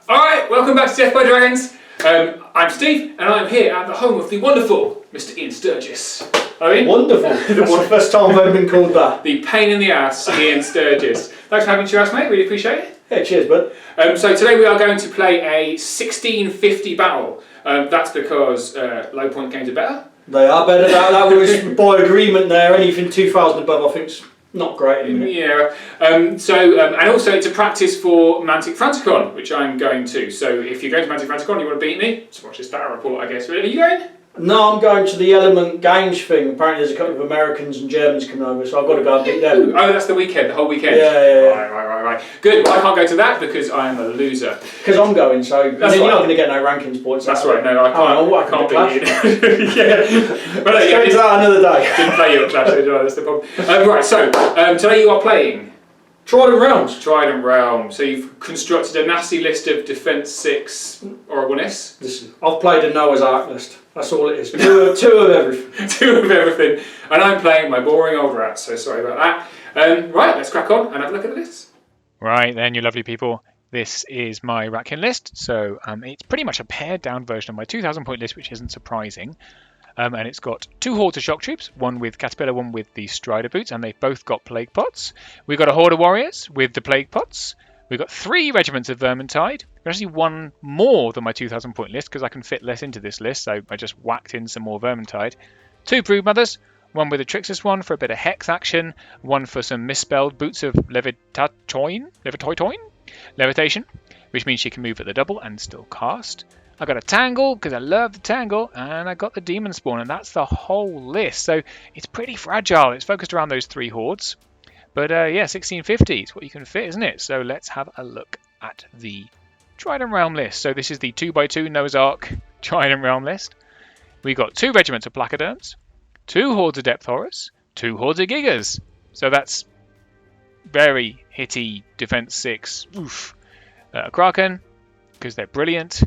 Alright, welcome back to Death by Dragons. I'm Steve, and I'm here at the home of the wonderful Mr. Ian Sturgis. Wonderful. That's the first time I've ever been called that. The pain in the ass, Ian Sturgis. Thanks for having me to us, mate. Really appreciate it. Yeah, cheers, bud. So today we are going to play a 1650 battle. That's because low point games are better. They are better. That was by agreement there. Anything 2,000 above, I think's not great at the minute. Yeah. And also it's a practice for Mantic Franticon, which I'm going to. So if you're going to Mantic Franticon, you want to beat me, just watch this battle report, I guess. Are you going? No, I'm going to the Element Games thing. Apparently there's a couple of Americans and Germans coming over, so I've got to go and beat them. Oh, that's the weekend, the whole weekend? Yeah. Right. Good, well I can't go to that because I am a loser. Because I'm going, so you're not going to get no rankings points. That's right, no, I can't beat you. Yeah. But Straight to that another day. Didn't play you at Clash, that's the problem. Right, so today you are playing Trident Realms. Trident Realm. So you've constructed a nasty list of Defence 6 Oracleness. Listen, I've played a Noah's Ark list. That's all it is. Two of everything. Two of everything. And I'm playing my boring old rat, so sorry about that. Right, let's crack on and have a look at the list. Right then, you lovely people. This is my Ratkin list. So it's pretty much a pared down version of my 2,000 point list, which isn't surprising. And it's got 2 hordes of shock troops, one with Caterpillar, one with the Strider boots, and they've both got plague pots. We've got a horde of warriors with the plague pots. We've got 3 regiments of Vermintide. There's actually one more than my 2,000 point list because I can fit less into this list, so I just whacked in some more Vermintide. 2 Broodmothers, one with a Trixus one for a bit of Hex action, one for some misspelled boots of Levitation, which means she can move at the double and still cast. I got a Tangle, because I love the Tangle, and I got the Demon Spawn, and that's the whole list. So it's pretty fragile. It's focused around those 3 hordes. But yeah, 1650 is what you can fit, isn't it? So let's have a look at the Trident Realm list. So this is the 2x2 Noah's Ark Trident Realm list. We've got 2 regiments of Placoderms, 2 hordes of Depth Horrors, 2 hordes of Gigas. So that's very hitty Defense 6. Oof. Kraken, because they're brilliant.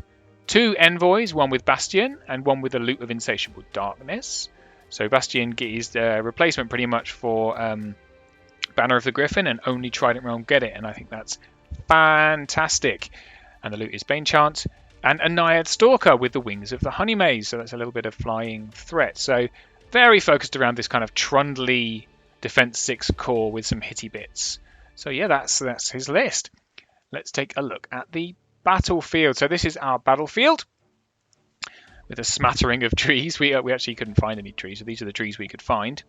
2 Envoys, one with Bastion and one with a Loot of Insatiable Darkness. So Bastion is the replacement pretty much for Banner of the Griffin, and only Trident Realm get it, and I think that's fantastic. And the loot is Bane Chant, and a Naiad Stalker with the Wings of the Honey Maze, so that's a little bit of flying threat. So very focused around this kind of trundly Defense 6 core with some hitty bits. So yeah, that's his list. Let's take a look at the battlefield. So this is our battlefield with a smattering of trees. We actually couldn't find any trees, so these are the trees we could find.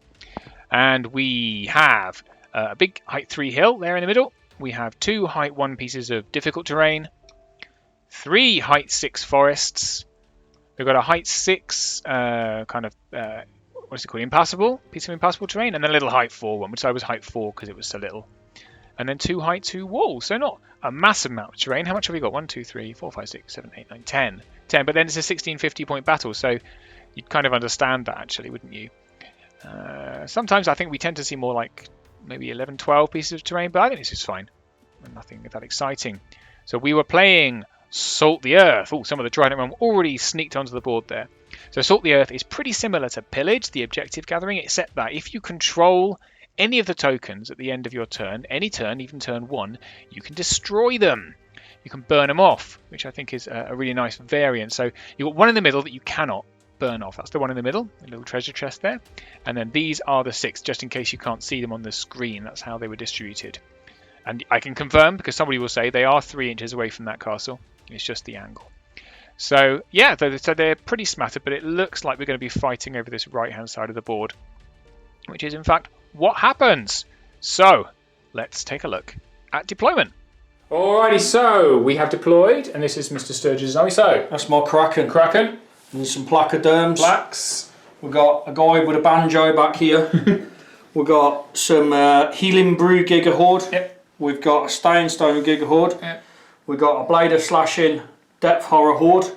And we have a big height 3 hill there in the middle. We have 2 height 1 pieces of difficult terrain, 3 height 6 forests. We've got a height 6 what's it called, impassable, piece of impassable terrain, and then a little height 4 one, which I was height 4 because it was so little. And then 2 height 2 walls, so not a massive amount of terrain. How much have we got? 1, 2, 3, 4, 5, 6, 7, 8, 9, 10. 10, but then it's a 1650 point battle, so you'd kind of understand that actually, wouldn't you? Sometimes I think we tend to see more like maybe 11, 12 pieces of terrain, but I think this is fine. Nothing that exciting. So we were playing Salt the Earth. Oh, some of the Trident Realm already sneaked onto the board there. So Salt the Earth is pretty similar to Pillage, the objective gathering, except that if you control any of the tokens at the end of your turn, any turn, even turn 1, you can destroy them. You can burn them off, which I think is a really nice variant. So you've got one in the middle that you cannot burn off. That's the one in the middle, a little treasure chest there. And then these are the 6, just in case you can't see them on the screen. That's how they were distributed. And I can confirm, because somebody will say they are 3 inches away from that castle. It's just the angle. So yeah, so they're pretty smattered, but it looks like we're going to be fighting over this right-hand side of the board, which is in fact what happens. So let's take a look at deployment. Alrighty, so we have deployed, and this is Mr. Sturgis' army. So That's my Kraken. Kraken. And some Placoderms. Blacks. We've got a guy with a banjo back here. We've got some Healing Brew Giga Horde. Yep. We've got a Stay and Stone Giga Horde. Yep. We've got a Blade of Slashing Depth Horror Horde.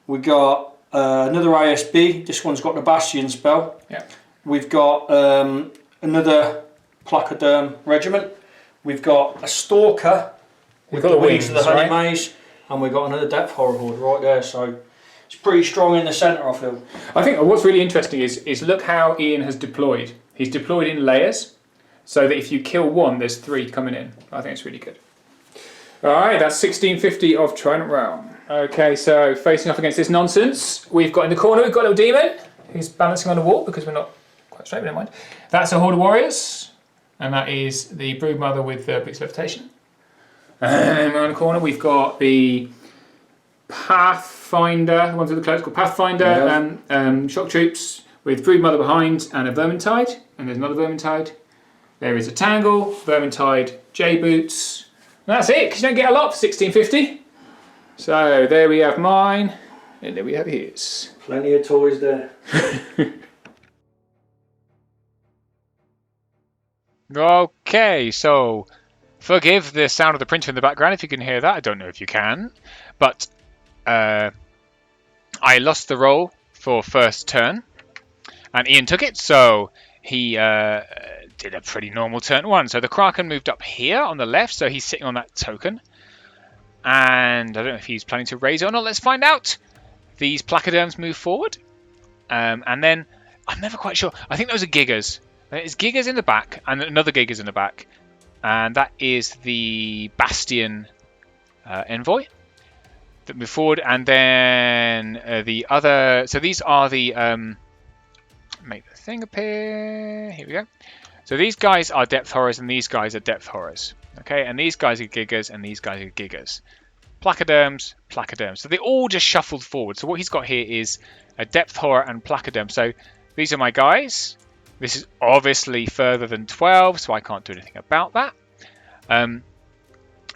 We've got another ASB. This one's got the Bastion spell. Yep. We've got another Placoderm regiment. We've got a Stalker. We've got the wings of the Honey right? Maze. And we've got another Depth Horror Horde right there. So it's pretty strong in the centre, I feel. I think what's really interesting is look how Ian has deployed. He's deployed in layers, so that if you kill one, there's 3 coming in. I think it's really good. Alright, that's 1650 of Trident Realm. Okay, so facing off against this nonsense, we've got in the corner, we've got a little demon who's balancing on the wall because we're not quite straight, but never mind. That's a horde of warriors, and that is the Broodmother with Pixel Levitation. And around the corner, we've got the Pathfinder, the ones with the cloaks called Pathfinder, shock troops with Broodmother behind and a Vermintide, and there's another Vermintide. There is a Tangle, Vermintide, J-Boots. And that's it, because you don't get a lot for 1650. So there we have mine, and there we have his. Plenty of toys there. Okay, so forgive the sound of the printer in the background if you can hear that. I don't know if you can, but I lost the roll for first turn, and Ian took it, so he did a pretty normal turn one. So the Kraken moved up here on the left, so he's sitting on that token. And I don't know if he's planning to raise it or not. Let's find out. These placoderms move forward. And then, I'm never quite sure. I think those are Gigas. There's Gigas in the back, and another Gigas in the back. And that is the Bastion Envoy that move forward. And then the other... So these are the... make the thing appear. Here we go. So these guys are depth horrors, and these guys are depth horrors. Okay, and these guys are Gigas, and these guys are Gigas. Placoderms, placoderms. So they all just shuffled forward. So what he's got here is a depth horror and placoderm. So these are my guys. This is obviously further than 12, so I can't do anything about that.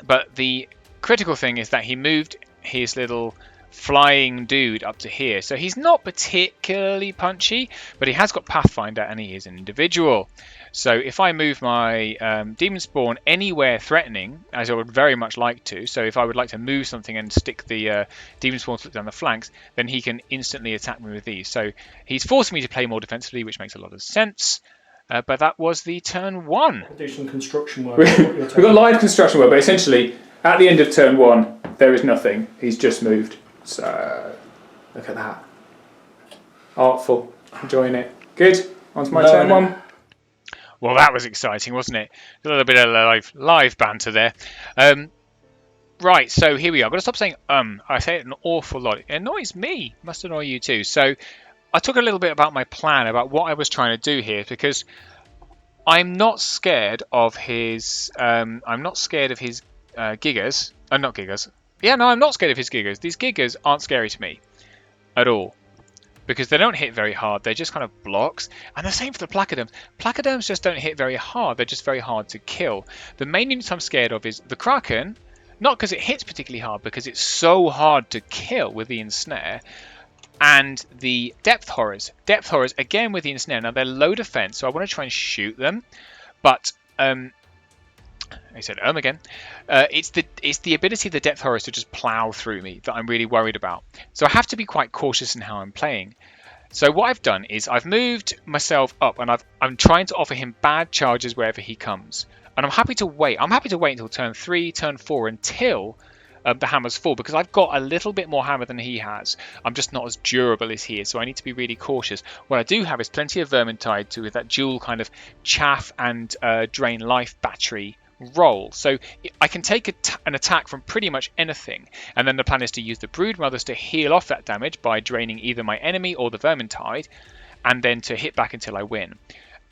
But the critical thing is that he moved his little flying dude up to here. So he's not particularly punchy, but he has got Pathfinder and he is an individual. So if I move my Demon Spawn anywhere threatening, as I would very much like to, so if I would like to move something and stick the Demon Spawn down the flanks, then he can instantly attack me with these. So he's forced me to play more defensively, which makes a lot of sense. But that was the turn one. I'll do some construction work. We've got live construction work, but essentially at the end of turn one, there is nothing. He's just moved. So look at that. Artful. Enjoying it. Good. On to my turn one. Well, that was exciting, wasn't it? A little bit of live banter there. Right, so here we are. I've got to stop saying I say it an awful lot. It annoys me. It must annoy you too. So I talk a little bit about my plan, about what I was trying to do here, because I'm not scared of his Gigas. Not Gigas. Yeah, no, I'm not scared of his Gigas. These Gigas aren't scary to me at all, because they don't hit very hard. They're just kind of blocks. And the same for the placoderms. Placoderms just don't hit very hard. They're just very hard to kill. The main units I'm scared of is the Kraken, not because it hits particularly hard, because it's so hard to kill with the ensnare, and the depth horrors. Depth horrors, again with the ensnare. Now, they're low defense, so I want to try and shoot them. But, I said again. It's the ability of the depth horrors to just plow through me that I'm really worried about. So I have to be quite cautious in how I'm playing. So what I've done is I've moved myself up, and I'm trying to offer him bad charges wherever he comes. And I'm happy to wait. I'm happy to wait until turn 3, turn 4, until the hammers fall, because I've got a little bit more hammer than he has. I'm just not as durable as he is, so I need to be really cautious. What I do have is plenty of Vermintide to with that dual kind of chaff and drain life battery roll, so I can take an attack from pretty much anything, and then the plan is to use the Broodmothers to heal off that damage by draining either my enemy or the Vermintide, and then to hit back until I win,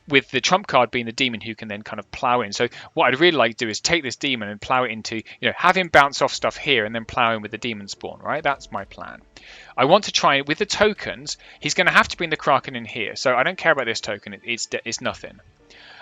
with the trump card being the demon who can then kind of plow in. So what I'd really like to do is take this demon and plow it into, have him bounce off stuff here and then plow in with the demon spawn, right? That's my plan. I want to try with the tokens. He's going to have to bring the Kraken in here, so I don't care about this token. It's nothing.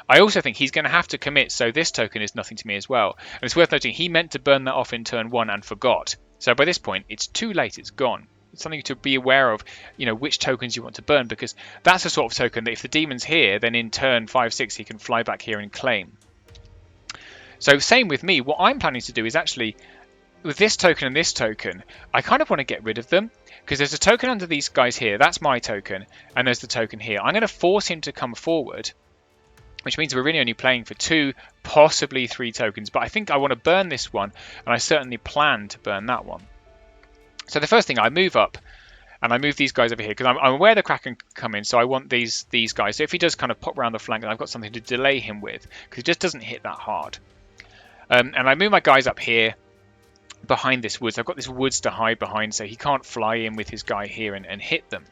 I also think he's going to have to commit, so this token is nothing to me as well. And it's worth noting, he meant to burn that off in turn 1 and forgot. So by this point, it's too late, it's gone. It's something to be aware of, which tokens you want to burn, because that's the sort of token that if the demon's here, then in turn 5, 6, he can fly back here and claim. So same with me. What I'm planning to do is actually, with this token and this token, I kind of want to get rid of them, because there's a token under these guys here. That's my token, and there's the token here. I'm going to force him to come forward, which means we're really only playing for 2, possibly 3 tokens. But I think I want to burn this one, and I certainly plan to burn that one. So the first thing, I move up, and I move these guys over here, because I'm aware the Kraken can come in, so I want these guys. So if he does kind of pop around the flank, then I've got something to delay him with, because he just doesn't hit that hard. And I move my guys up here, behind this woods. I've got this woods to hide behind, so he can't fly in with his guy here and hit them.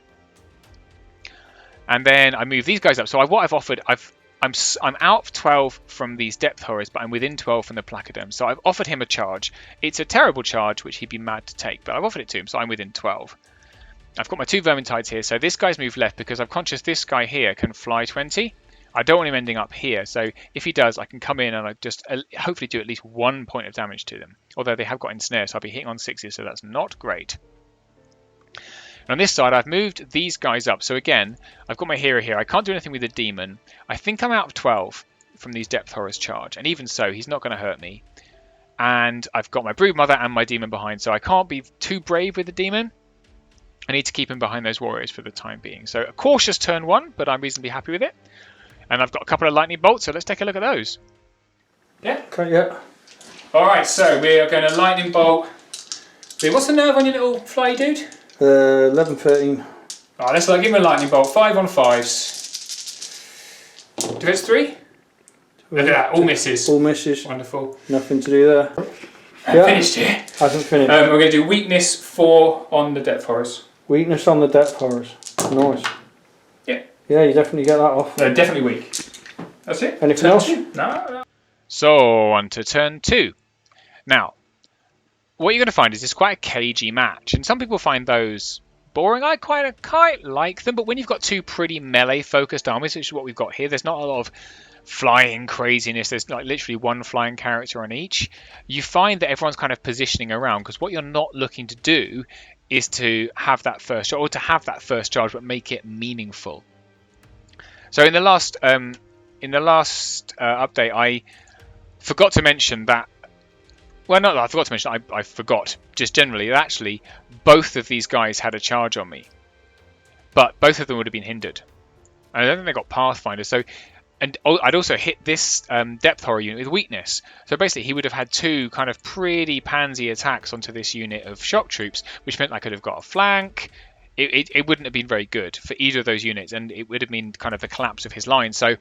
And then I move these guys up. So what I've offered, I'm out of 12 from these depth horrors, but I'm within 12 from the placoderms. So I've offered him a charge. It's a terrible charge, which he'd be mad to take, but I've offered it to him, so I'm within 12. I've got my 2 vermintides here, so this guy's moved left because I'm conscious this guy here can fly 20. I don't want him ending up here, so if he does, I can come in and I just hopefully do at least 1 point of damage to them. Although they have got ensnared, so I'll be hitting on 6s, so that's not great. And on this side, I've moved these guys up. So again, I've got my hero here. I can't do anything with the demon. I think I'm out of 12 from these depth horrors charge, and even so, he's not going to hurt me. And I've got my broodmother and my demon behind, so I can't be too brave with the demon. I need to keep him behind those warriors for the time being. So a cautious turn 1, but I'm reasonably happy with it. And I've got a couple of lightning bolts, so let's take a look at those. Yeah. Okay, yeah. All right, so we are going to lightning bolt. What's the nerve on your little fly dude? 11, 13. Alright, let's give him a lightning bolt. 5 on 5s. Defense 3? Look at that, all misses. All misses. Wonderful. Nothing to do there. Finished here. Hasn't finished. We're going to do weakness 4 on the depth horrors. Weakness on the depth horrors. Nice. Yeah. Yeah, you definitely get that off. They're definitely weak. That's it. Anything Turn else? 2? No. So on to turn 2. Now, what you're going to find is it's quite a cagey match, and some people find those boring. I quite like them, but when you've got 2 pretty melee focused armies, which is what we've got here, there's not a lot of flying craziness. There's like literally 1 flying character on each. You find that everyone's kind of positioning around, because what you're not looking to do is to have that first charge, or to have that first charge but make it meaningful. So in the last update, I forgot to mention that. Well, not that I forgot to mention. I forgot just generally that actually both of these guys had a charge on me, but both of them would have been hindered. And I don't think they got Pathfinder. So, and I'd also hit this depth horror unit with weakness. So basically, he would have had 2 kind of pretty pansy attacks onto this unit of shock troops, which meant I could have got a flank. It wouldn't have been very good for either of those units, and it would have been kind of the collapse of his line. So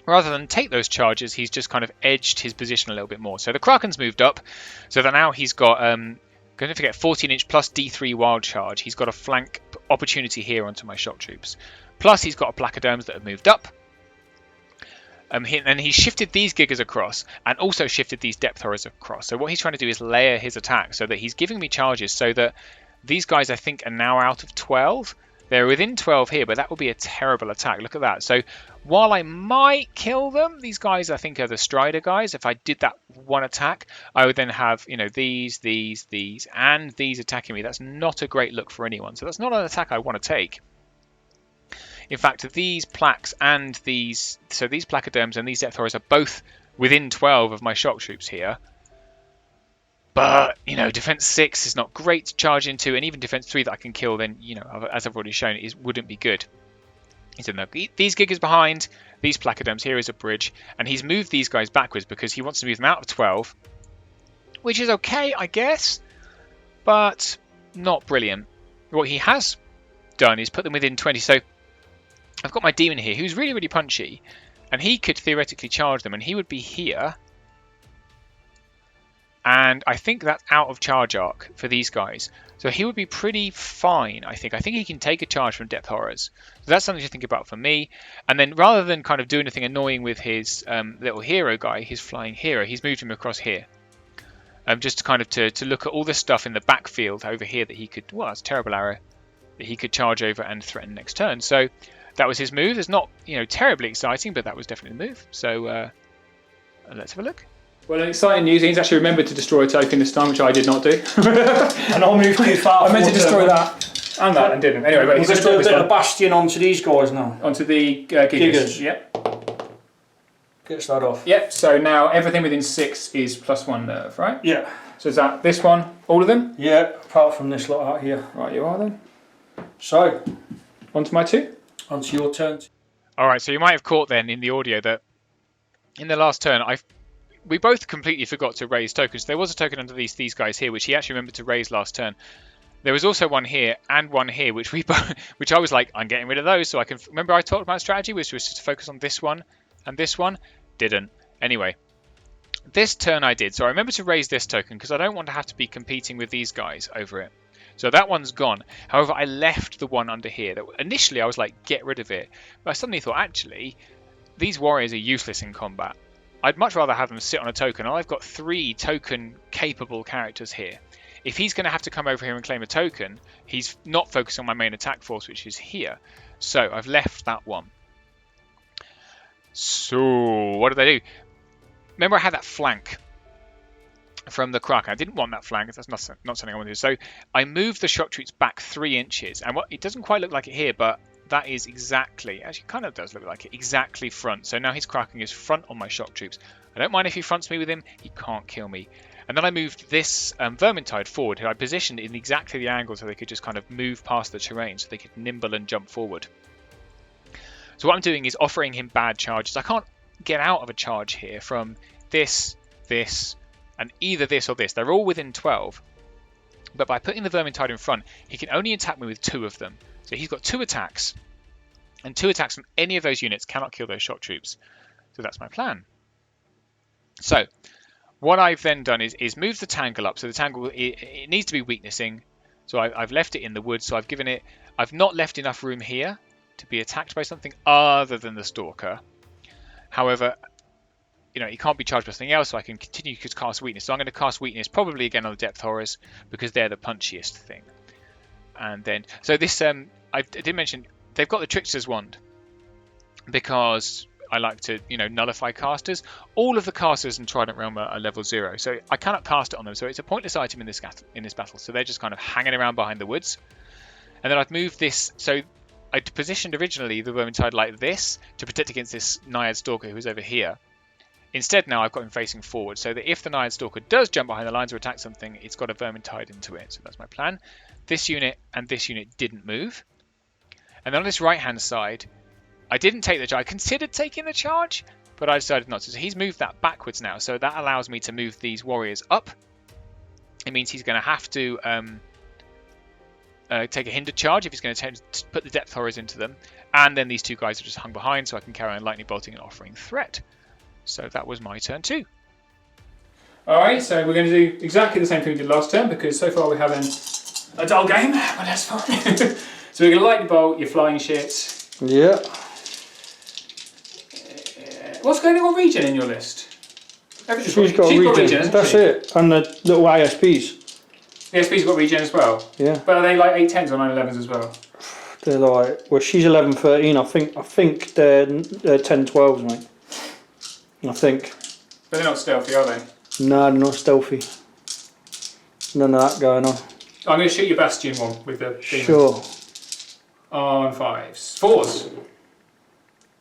rather than take those charges, he's just kind of edged his position a little bit more. So the Kraken's moved up, so that now he's got, don't forget, 14-inch plus D3 wild charge. He's got a flank opportunity here onto my shock troops. Plus he's got a placoderms that have moved up. And he's shifted these gigas across, and also shifted these depth horrors across. So what he's trying to do is layer his attack, so that he's giving me charges, so that these guys, I think, are now out of 12. They're within 12 here, but that would be a terrible attack. Look at that. So while I might kill them, these guys I think are the Strider guys. If I did that 1 attack, I would then have, these, and these attacking me. That's not a great look for anyone. So that's not an attack I want to take. In fact, these plaques and these placoderms and these depth horrors are both within 12 of my shock troops here. But, defense 6 is not great to charge into, and even defense 3 that I can kill, then, as I've already shown, wouldn't be good. He said, no, these gigas behind, these placoderms, here is a bridge, and he's moved these guys backwards because he wants to move them out of 12, which is okay, I guess, but not brilliant. What he has done is put them within 20, so I've got my demon here, who's really, really punchy, and he could theoretically charge them, and he would be here. And I think that's out of charge arc for these guys. So he would be pretty fine, I think. I think he can take a charge from depth horrors. So that's something to think about for me. And then rather than kind of do anything annoying with his little hero guy, his flying hero, he's moved him across here. Just to kind of to look at all the stuff in the backfield over here that he could, well, that's a terrible arrow, that he could charge over and threaten next turn. So that was his move. It's not, terribly exciting, but that was definitely the move. So let's have a look. Well, exciting news. He's actually remembered to destroy a token this time, which I did not do. And I'll move too far. I meant to destroy that and that and didn't. Anyway, but he's going to do a bit one. of bastion onto these guys now. Onto the gigas. Yep. Gets that off. Yep, so now everything within 6 is +1 nerve, right? Yeah. So is that this one, all of them? Yeah, apart from this lot out here. Right, you are then. So, on to my 2. Onto your turn. Alright, so you might have caught then in the audio that in the last turn, we both completely forgot to raise tokens. There was a token under these guys here, which he actually remembered to raise last turn. There was also one here and one here, which I was like, I'm getting rid of those, so I can. Remember, I talked about strategy, which was just to focus on this one and this one. Didn't. Anyway, This turn I did, so I remember to raise this token because I don't want to have to be competing with these guys over it. So that one's gone. However, I left the one under here. That initially I was like, get rid of it. But I suddenly thought, actually, these warriors are useless in combat. I'd much rather have them sit on a token. I've got 3 token capable characters here. If he's going to have to come over here and claim a token, he's not focused on my main attack force, which is here. So I've left that one. So what did I do? Remember I had that flank from the Kraken. I didn't want that flank. That's not something I want to do. So I moved the shock troops back 3 inches. And it doesn't quite look like it here, but that is exactly, actually kind of does look like it, exactly front. So now his Kraken is front on my shock troops. I don't mind if he fronts me with him. He can't kill me. And then I moved this Vermintide forward, who I positioned in exactly the angle so they could just kind of move past the terrain, so they could nimble and jump forward. So what I'm doing is offering him bad charges. I can't get out of a charge here from this, and either this or this. They're all within 12. But by putting the Vermintide in front, he can only attack me with 2 of them. So he's got 2 attacks. And 2 attacks from any of those units cannot kill those shock troops. So that's my plan. So what I've then done is move the Tangle up. So the Tangle, it needs to be weaknessing. So I've left it in the woods. So I've not left enough room here to be attacked by something other than the Stalker. However, he can't be charged by something else, so I can continue to cast Weakness. So I'm going to cast Weakness probably again on the Depth Horrors because they're the punchiest thing. And then, so this, I did mention, they've got the Trickster's Wand because I like to, nullify casters. All of the casters in Trident Realm are level 0, so I cannot cast it on them. So it's a pointless item in this battle. So they're just kind of hanging around behind the woods. And then I've moved this, so I'd positioned originally the Vermintide like this to protect against this Naiad Stalker who's over here. Instead now I've got him facing forward, so that if the Naiad Stalker does jump behind the lines or attack something, it's got a Vermintide into it. So that's my plan. This unit and this unit didn't move. And then on this right-hand side, I didn't take the charge. I considered taking the charge, but I decided not to. So he's moved that backwards now, so that allows me to move these warriors up. It means he's going to have to take a hindered charge if he's going to put the Depth Horrors into them. And then these 2 guys are just hung behind, so I can carry on Lightning Bolting and offering threat. So that was my turn 2. Alright, so we're going to do exactly the same thing we did last turn because so far we're having a dull game, but that's fine. So we're going to Lightning Bolt your flying shit. Yeah. What's going on regen in your list? She's got regen. That's it. And the little ASPs. The ASP's got regen as well? Yeah. But are they like 810s or 911s as well? They're like, well, she's 1113. I think they're 1012s, mate. I think. But they're not stealthy, are they? No, they're not stealthy. None of that going on. I'm going to shoot your Bastion one with the demon. Sure. On 5s. 4s.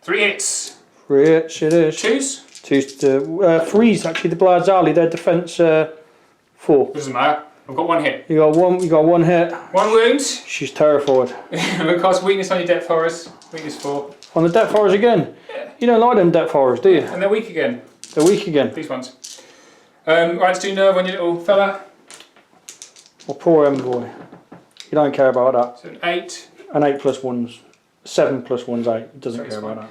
3 hits. 3 hits, it is. 2s? 3s, actually, the Blazali, their defence 4. Doesn't matter. I've got 1 hit. You got one hit. 1 wound. She's terrified. I'm going to cast Weakness on your Depth Horrors. Weakness 4. On the Depth Horrors again? Yeah. You don't like them Depth Horrors, do you? And they're weak again. They're weak again. These ones. Right, let's do Nerve on your little fella. Well, poor Envoy. You don't care about that. So an 8. An 8 plus 1's 7 plus 1's 8. It doesn't care about that.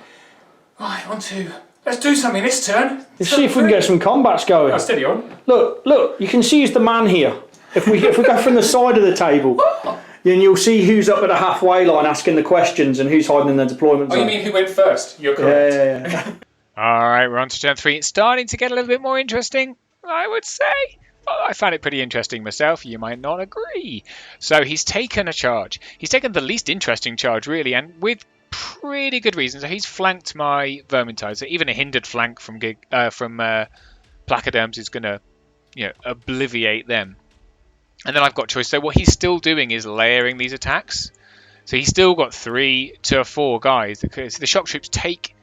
Right, on to. Let's do something this turn. Let's see if we can get some combats going. Oh, steady on. Look, you can see he's the man here. If we go from the side of the table, then you'll see who's up at the halfway line asking the questions and who's hiding in the deployment zone. Oh, you mean who went first? You're correct. Yeah. Alright, we're on to turn 3. It's starting to get a little bit more interesting, I would say. Well, I found it pretty interesting myself. You might not agree. So he's taken a charge. He's taken the least interesting charge, really, and with pretty good reason. So he's flanked my Vermintide. So even a hindered flank from Placoderms is going to, obliviate them. And then I've got choice. So what he's still doing is layering these attacks. So he's still got 3 to 4 guys. Because the shock troops take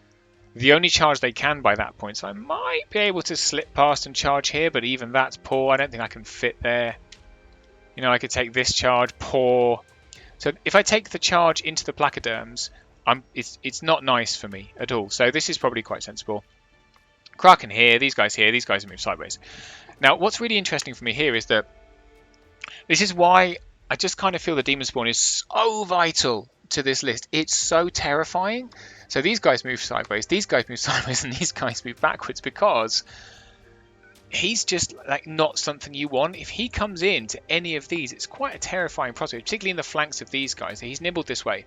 the only charge they can by that point. So I might be able to slip past and charge here, but even that's poor. I don't think I can fit there. I could take this charge, poor. So if I take the charge into the Placoderms, it's not nice for me at all. So this is probably quite sensible. Kraken here, these guys move sideways. Now, what's really interesting for me here is that this is why I just kind of feel the Demon Spawn is so vital to this list. It's so terrifying. So these guys move sideways, and these guys move backwards because he's just like not something you want. If he comes in to any of these, it's quite a terrifying prospect, particularly in the flanks of these guys. He's nibbled this way,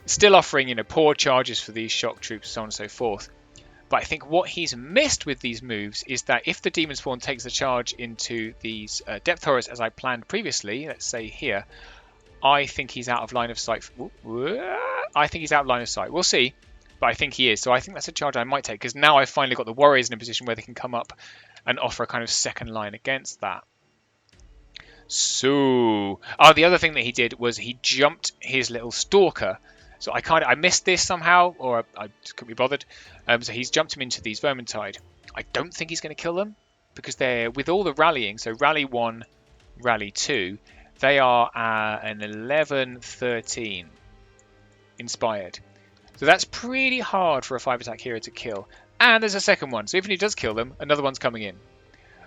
still offering, poor charges for these shock troops, so on and so forth. But I think what he's missed with these moves is that if the demon spawn takes the charge into these depth horrors as I planned previously, let's say here, I think he's out of line of sight. I think he's out of line of sight. We'll see, but I think he is. So I think that's a charge I might take, because now I've finally got the warriors in a position where they can come up and offer a kind of second line against that. So, the other thing that he did was he jumped his little stalker. So I missed this somehow, or I couldn't be bothered. So he's jumped him into these Vermintide. I don't think he's going to kill them, because they're, with all the rallying, so rally 1, rally 2, they are an 11-13 inspired. So that's pretty hard for a 5-attack hero to kill. And there's a second one, so even if he does kill them, another one's coming in.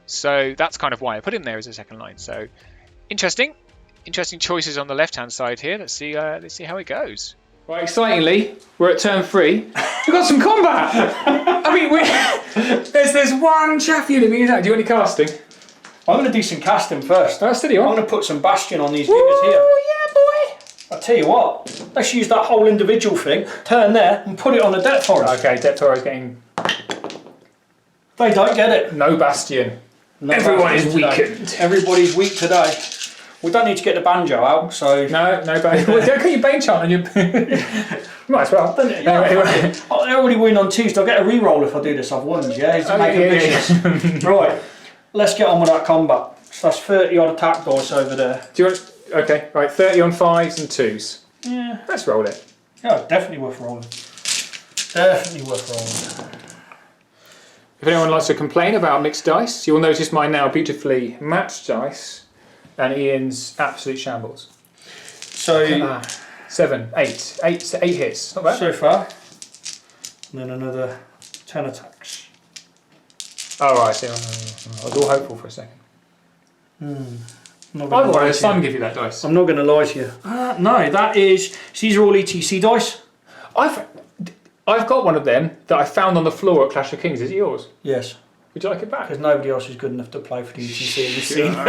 So that's kind of why I put him there as a second line. So interesting choices on the left-hand side here. Let's see how it goes. Right, excitingly, we're at turn 3. We've got some combat. I mean, there's one chaff unit being attacked. Do you want any casting? I'm going to do some casting first. Oh, steady on. I'm going to put some bastion on these figures here. Oh yeah, boy. I'll tell you what, let's use that whole individual thing, turn there and put it on the depth horror. Okay, depth horror is getting... They don't get it. No bastion. No Everyone bastion is today. weakened. Everybody's weak today. We don't need to get the banjo out, so... No bane. Well, don't get your bane chant on your... Might as well. Yeah, anyway. I already win on Tuesday. I'll get a re-roll if I do this. I've won, yeah? It's yeah. Right, let's get on with that combat. So that's 30 odd attack dice over there. Do you want... Okay, right, 30 on 5s and 2s. Yeah. Let's roll it. Yeah, definitely worth rolling. Definitely worth rolling. If anyone likes to complain about mixed dice, you'll notice mine now beautifully matched dice and Ian's absolute shambles. So... 7, 8 hits. Not bad. So far. And then another 10 attacks. Oh, right, see, I was all hopeful for a second. Not I'd gonna lie rather to Simon you. give you that dice. I'm not going to lie to you. No, that is... So these are all ETC dice? I've got one of them that I found on the floor at Clash of Kings. Is it yours? Yes. Would you like it back? Because nobody else is good enough to play for the ETC in this scene. No,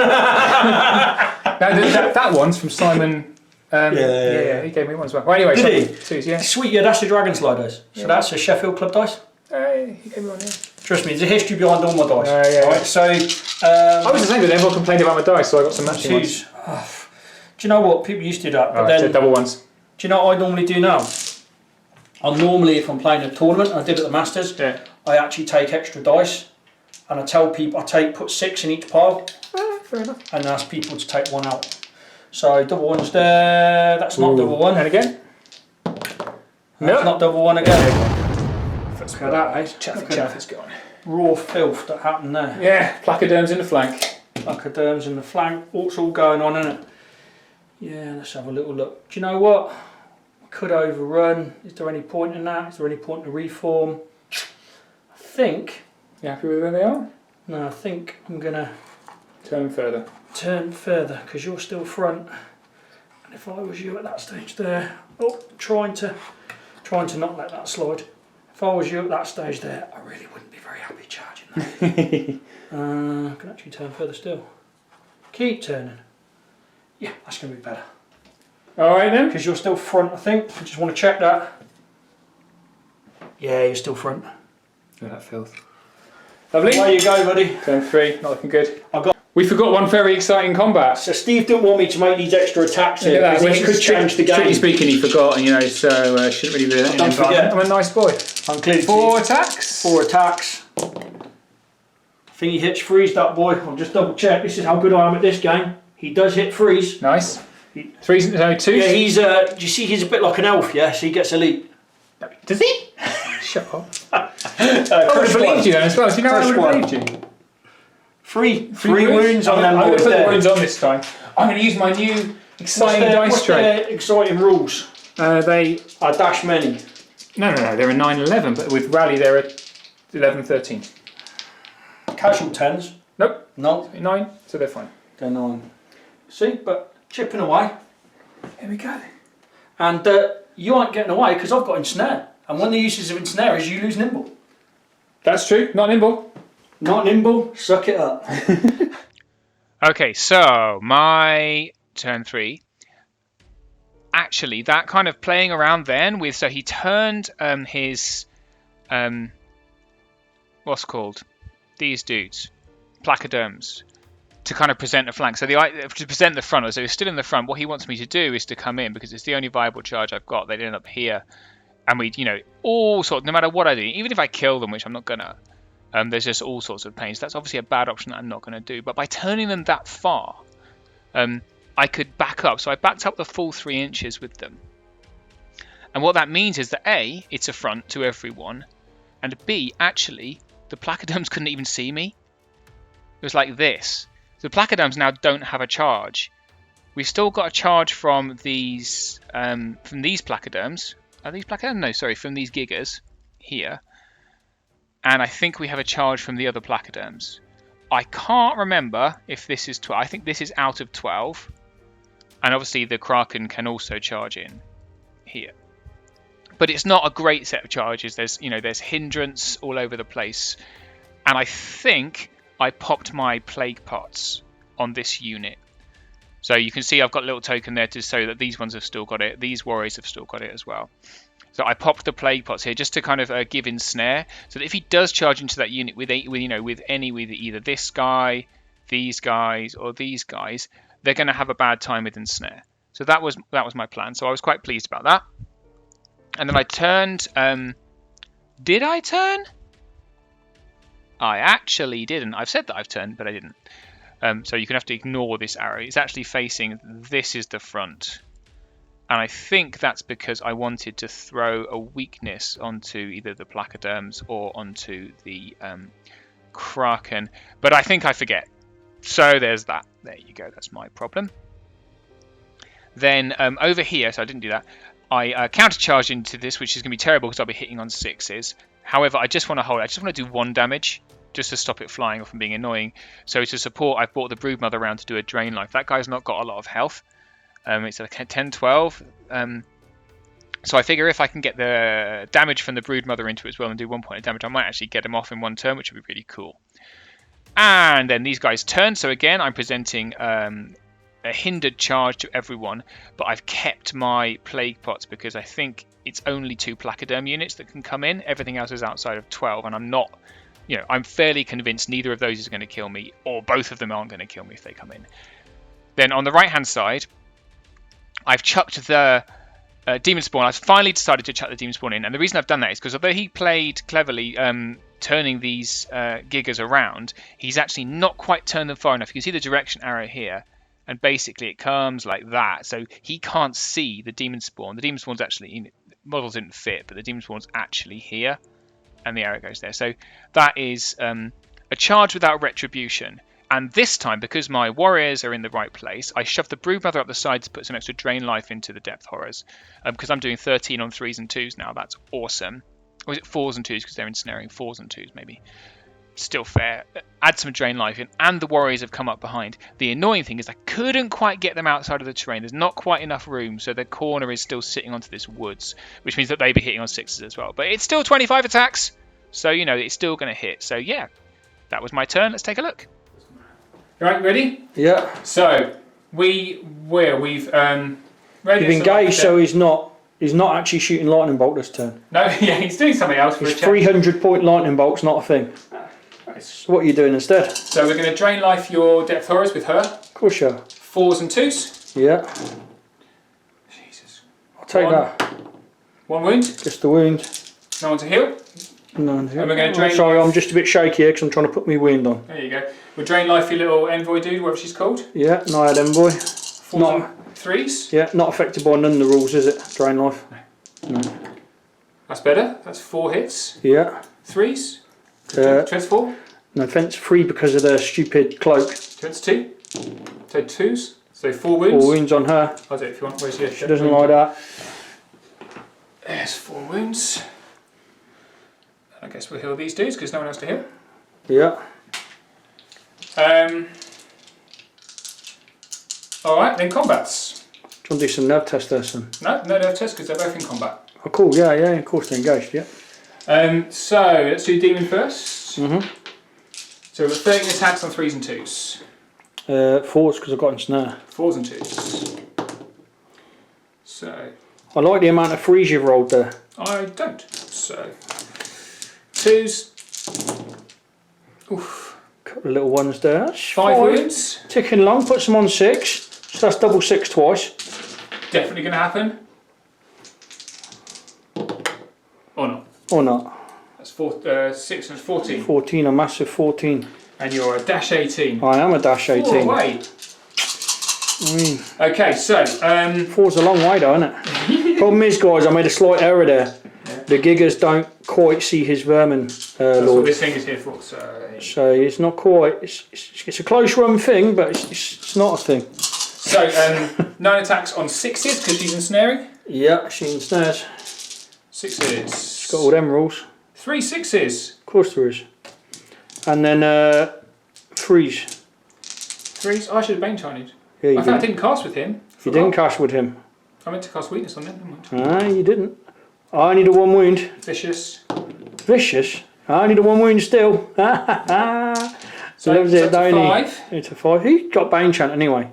that one's from Simon. Yeah, he gave me one as well. Well, anyway, Did he? Twos, yeah. Sweet, yeah, that's the Dragon Sliders. So that's a Sheffield Club dice? He gave me one, yeah. Trust me, there's a history behind all my dice. Yeah. Right, so... I was the same with them. Everyone complained about my dice, so I got some matching ones. Do you know what? People used to do that, but Right, so then... double ones. Do you know what I normally do now? I normally, if I'm playing a tournament, I did at the Masters, I actually take extra dice, and I tell people, put 6 in each pile, Fair enough. and ask people to take one out. So double one's there, that's not double one. And again? That's not double one again. Look at that, eh? Chaff is gone. Raw filth that happened there. Yeah, placoderms in the flank. Placoderms in the flank, what's all going on, isn't it? Yeah, let's have a little look. Do you know what? Could overrun. Is there any point in that? Is there any point in reform? I think... You happy with where they are? No, I think I'm going to... Turn further. Turn further, because you're still front. And if I was you at that stage there... Oh, trying to not let that slide. If I was you at that stage there, I really wouldn't be very happy charging that. I can actually turn further still. Keep turning. Yeah, that's going to be better. Alright then. Because you're still front, I think. I just want to check that. Yeah, you're still front. Look at that filth. Lovely. There you go, buddy. Turn 3, not looking good. We forgot one very exciting combat. So Steve didn't want me to make these extra attacks here, because it could change the game. Strictly speaking, he forgot, and so shouldn't really do that. Don't forget. I'm a nice boy. I'm clear. 4 attacks. 4 attacks. I think he hits freeze, that boy. I'll just double check. This is how good I am at this game. He does hit freeze. Nice. 3s, no, 2s. Yeah, he's. Do you see? He's a bit like an elf. Yeah, so he gets elite. Does he? Shut up. I would have believed you then as well. Do you know I would have believed you? 3 wounds on them. I'm going boys to put there. the wounds on this time. I'm going to use my new exciting dice tray. Their exciting rules? They are dash many. No, they're a 9-11, but with rally they're a 11-13. Casual 10s. Nope. No. 9, so they're fine. They're 9. See, but chipping away. Here we go. And you aren't getting away because I've got ensnare. And one of the uses of ensnare is you lose nimble. That's true, not nimble. Not nimble, suck it up. Okay, so my turn 3. Actually, that kind of playing around then with, so he turned his what's called these dudes, placoderms, to kind of present a flank. So to present the front, so he's still in the front. What he wants me to do is to come in because it's the only viable charge I've got. They'd end up here, and we, all sorts. No matter what I do, even if I kill them, which I'm not gonna, there's just all sorts of pains. That's obviously a bad option that I'm not gonna do. But by turning them that far, I could back up. So I backed up the full 3 inches with them. And what that means is that A, it's a front to everyone, and B, actually, the placoderms couldn't even see me. It was like this. So the placoderms now don't have a charge. We've still got a charge from these placoderms. Are these placoderms? No, sorry, from these gigas here. And I think we have a charge from the other placoderms. I can't remember if this is 12. I think this is out of 12. And obviously the Kraken can also charge in here. But it's not a great set of charges. There's hindrance all over the place. And I think I popped my plague pots on this unit. So you can see I've got a little token there to show that these ones have still got it. These warriors have still got it as well. So I popped the plague pots here just to kind of give ensnare, so that if he does charge into that unit with either this guy, these guys, or these guys, they're going to have a bad time with ensnare. So that was my plan. So I was quite pleased about that. And then I turned. Did I turn? I actually didn't. I've said that I've turned, but I didn't. So you can have to ignore this arrow. It's actually facing. This is the front. And I think that's because I wanted to throw a weakness onto either the placoderms or onto the Kraken. But I think I forget. So there's that. There you go. That's my problem. Then over here, so I didn't do that. I countercharge into this, which is going to be terrible because I'll be hitting on 6s. However, I just want to hold it. I just want to do 1 damage just to stop it flying off and being annoying. So to support, I've brought the Broodmother around to do a Drain Life. That guy's not got a lot of health. It's a 10-12. So I figure if I can get the damage from the Broodmother into it as well and do 1 point of damage, I might actually get him off in 1 turn, which would be really cool. And then these guys turn. So again, I'm presenting a hindered charge to everyone, but I've kept my plague pots because I think it's only 2 placoderm units that can come in. Everything else is outside of 12, and I'm not, I'm fairly convinced neither of those is going to kill me, or both of them aren't going to kill me if they come in. Then on the right hand side, I've chucked the Demon Spawn. I've finally decided to chuck the Demon Spawn in, and the reason I've done that is because although he played cleverly turning these gigas around, he's actually not quite turned them far enough. You can see the direction arrow here, and basically it comes like that. So he can't see the Demon Spawn. The Demon Spawn's actually, models didn't fit, but the Demon Spawn's actually here, and the arrow goes there. So that is a charge without retribution. And this time, because my warriors are in the right place, I shoved the Broodmother up the side to put some extra drain life into the Depth Horrors. Because I'm doing 13 on 3s and 2s now. That's awesome. Or is it 4s and 2s because they're ensnaring? 4s and 2s maybe. Still fair. Add some drain life in. And the warriors have come up behind. The annoying thing is I couldn't quite get them outside of the terrain. There's not quite enough room. So their corner is still sitting onto this woods. Which means that they'd be hitting on 6s as well. But it's still 25 attacks. So, it's still going to hit. So, yeah. That was my turn. Let's take a look. Right, ready? Yeah. So we've You've engaged, so he's not actually shooting lightning bolt this turn. No, yeah, he's doing something else for His a check. 300 point lightning bolt's not a thing. Nice. So what are you doing instead? So we're going to drain life your Depth Horrors with her. Of course you are. 4s and 2s. Yeah. Jesus. I'll take that. 1 wound. Just the wound. No one to heal. No. And we're going to drain. Sorry, life. I'm just a bit shaky here because I'm trying to put my wound on. There you go. We'll drain life your little envoy dude, whatever she's called. Yeah, Naiad Envoy. 4s and 3s. Yeah, not affected by none of the rules, is it? Drain life. No. That's better. That's 4 hits. Yeah. 3s. Treads 4. No offence, 3 because of the stupid cloak. Treads 2. So 2s. So 4 wounds. 4 wounds on her. I'll do it if you want. Where's your She doesn't like that. There's 4 wounds. I guess we'll heal these dudes because no one else to heal. Yeah. Alright, then combats. Do you want to do some nerve tests there, son? No nerve tests because they're both in combat. Oh, cool. Yeah, of course they're engaged, yeah. So let's do Demon first. So we've got 13 attacks on 3s and 2s. 4s because I've got ensnare. 4s and 2s. So I like the amount of freeze you've rolled there. I don't. So 2s. Oof. Couple of little ones there. That's 5 wounds. Ticking along, puts them on 6. So that's double 6 twice. Definitely going to happen. Or not. Or not. That's 6 and 14. 14, a massive 14. And you're a dash 18. I am a dash 18. 4 away. Okay, so 4's a long way though, isn't it? Problem is, guys, I made a slight error there. Yeah. The giggers don't quite see his vermin, that's what Lord. this thing is here for. So it's not quite. It's a close run thing, but it's not a thing. So 9 attacks on 6s because she's ensnaring. Yeah, she ensnares. 6s. She's got all them rules. 3 6s. Of course there is. And then freeze. 3s. Oh, I should have bane charged. Yeah, you I thought I did. didn't cast with him. You didn't cast with him. I meant to cast weakness on him. Ah, you didn't. I need a 1 wound. Vicious. Vicious. I need a 1 wound still. So Loves it, it's up to don't 5. he? It's a 5. He got bane chant anyway.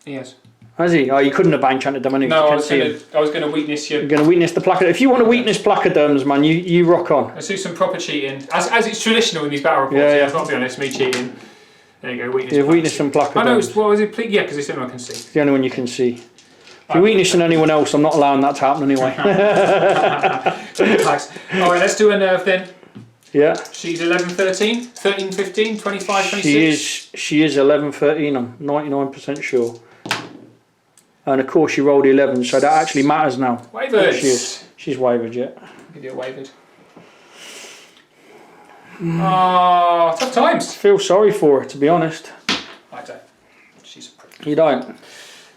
Yes. Has he? Oh, you couldn't have bane chanted them anyway. No, You I can't was see going him. to weakness you. You're going to weakness the placoderms. If you want to weakness placoderms, man, you rock on. Let's do some proper cheating. As it's traditional in these battle reports. Yeah, yeah. I've got to be honest, me cheating. There you go, weakness. You weakness some placoderms. I know, what was it? Yeah, because it's the only one I can see. It's the only one you can see. If you're weaknessing anyone else, I'm not allowing that to happen anyway. Alright, let's do a nerve then. Yeah. She's 11, 13, 13, 15, 25, 26. She is 11, 13, I'm 99% sure. And of course she rolled 11, so that actually matters now. Wavered. She is. She's wavered, yeah. I'll give you a wavered. Oh, tough times. Feel sorry for her, to be honest. I don't. She's a prick. You don't.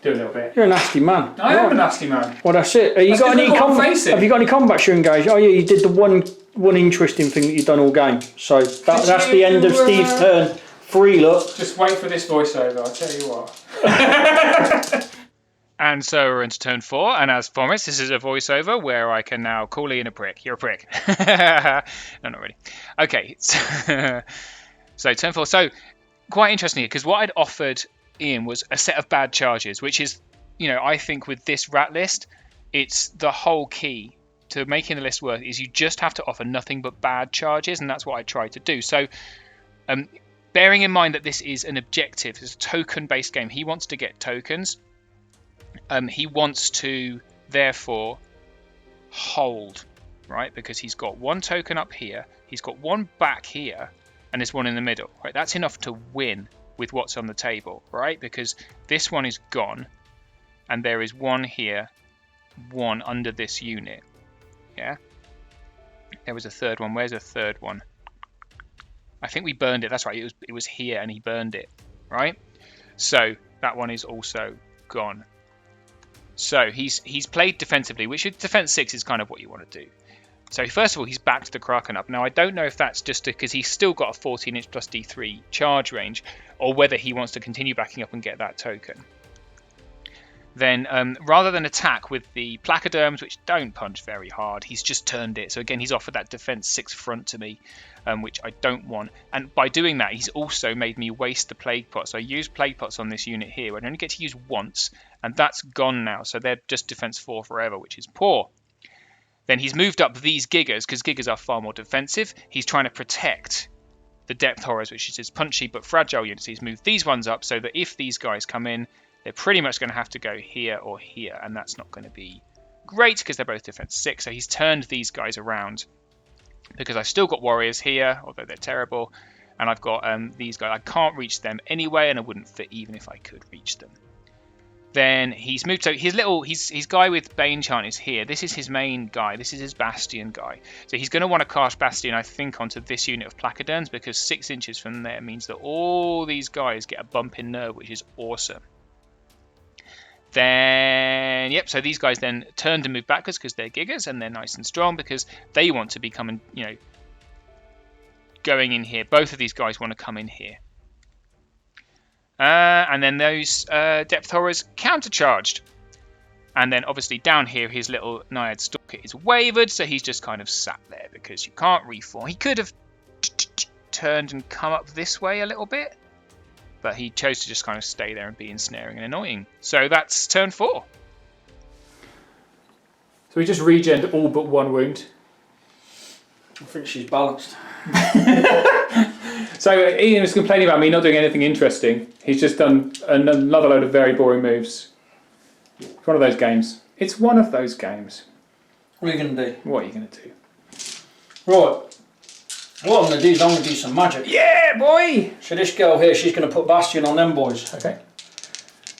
Do a little bit. You're a nasty man. I am a nasty man. Well, that's it. Have you That's got any difficult to face it. Have you got any combats you're engaged? Oh yeah, you did the one interesting thing that you've done all game. So that's the end of Steve's turn. 3, look. Just wait for this voiceover, I'll tell you what. And so we're into turn 4, and as promised, this is a voiceover where I can now call Ian a prick. You're a prick. No, not really. Okay, so turn 4. So quite interesting, because what I'd offered Ian was a set of bad charges, which is, I think with this rat list, it's the whole key to making the list work is you just have to offer nothing but bad charges, and that's what I tried to do. So bearing in mind that this is an objective, it's a token-based game, he wants to get tokens. He wants to, therefore, hold, right? Because he's got 1 token up here, he's got 1 back here, and there's 1 in the middle, right? That's enough to win with what's on the table, right? Because this one is gone, and there is 1 here, 1 under this unit, yeah? There was a 3rd one. Where's the 3rd one? I think we burned it. That's right. It was here, and he burned it, right? So that one is also gone. So he's played defensively, which is defense 6 is kind of what you want to do. So first of all, he's backed the Kraken up. Now I don't know if that's just because he's still got a 14-inch plus D3 charge range, or whether he wants to continue backing up and get that token. Then rather than attack with the placoderms, which don't punch very hard, he's just turned it. So again, he's offered that defense 6 front to me, which I don't want. And by doing that, he's also made me waste the plague pot. So I used plague pots on this unit here. I only get to use once, and that's gone now. So they're just defense 4 forever, which is poor. Then he's moved up these giggers, because giggers are far more defensive. He's trying to protect the depth horrors, which is his punchy but fragile units. He's moved these ones up so that if these guys come in, they're pretty much going to have to go here or here, and that's not going to be great because they're both defense 6. So he's turned these guys around because I've still got warriors here, although they're terrible, and I've got these guys. I can't reach them anyway, and I wouldn't fit even if I could reach them. Then he's moved, so his guy with Bane Chant is here. This is his main guy. This is his Bastion guy. So he's going to want to cast Bastion, I think, onto this unit of placoderms, because 6 inches from there means that all these guys get a bump in nerve, which is awesome. Then, yep, so these guys then turn to move backwards because they're giggers and they're nice and strong because they want to be coming, going in here. Both of these guys want to come in here. And then those depth horrors countercharged. And then obviously down here, his little Naiad Stalker is wavered, so he's just kind of sat there because you can't reform. He could have turned and come up this way a little bit. But he chose to just kind of stay there and be ensnaring and annoying. So that's turn 4. So we just regened all but 1 wound. I think she's balanced. So Ian was complaining about me not doing anything interesting. He's just done another load of very boring moves. It's one of those games. It's one of those games. What are you going to do? What are you going to do? Right. What I'm going to do is I'm going to do some magic. Yeah, boy! So this girl here, she's going to put Bastion on them boys. Okay.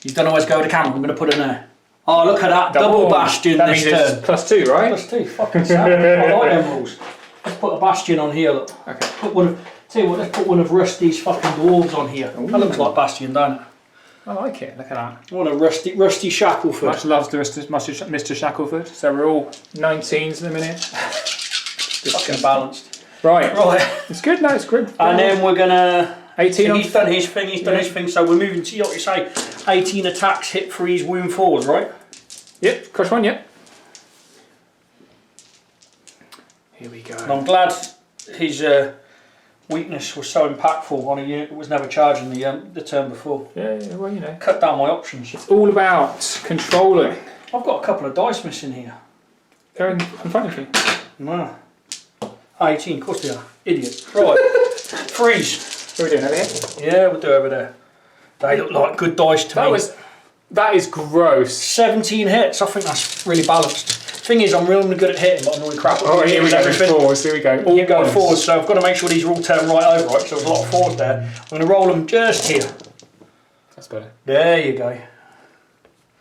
You don't always go with the camera. I'm going to put it in there. Oh, look at that. Double Bastion That this means turn. it's +2, right? +2. Fucking sad. I like them rules. Let's put a Bastion on here, look. Okay. Tell you what, let's put one of Rusty's fucking dwarves on here. Ooh. That looks like Bastion, don't it? I like it. Look at that. One of Rusty Shackleford. Much love to Mr. Shackleford. So we're all 19s in a minute. Fucking balanced. Right. Right. It's good. No, it's good. And then we're gonna. 18. So he's done his thing. He's done his thing. So we're moving to what you say. 18 attacks, hit 3s, wound 4s, right? Yep. Crush 1. Yep. Here we go. And I'm glad his weakness was so impactful on a unit that was never charging the turn before. Yeah. Well, you know. Cut down my options. It's all about controlling. I've got a couple of dice missing here. They're in front of you. No. 18, of course they are. Idiot. Right. Freeze. What are we doing over here? Yeah, we'll do over there. They look like good dice to me. That is gross. 17 hits. I think that's really balanced. Thing is, I'm really good at hitting, but I'm really crap at Oh, here we go. everything. 4s. Here we go. You go forward, so I've got to make sure these are all turned right over, right? So there's a lot of 4s there. I'm going to roll them just here. That's better. There you go.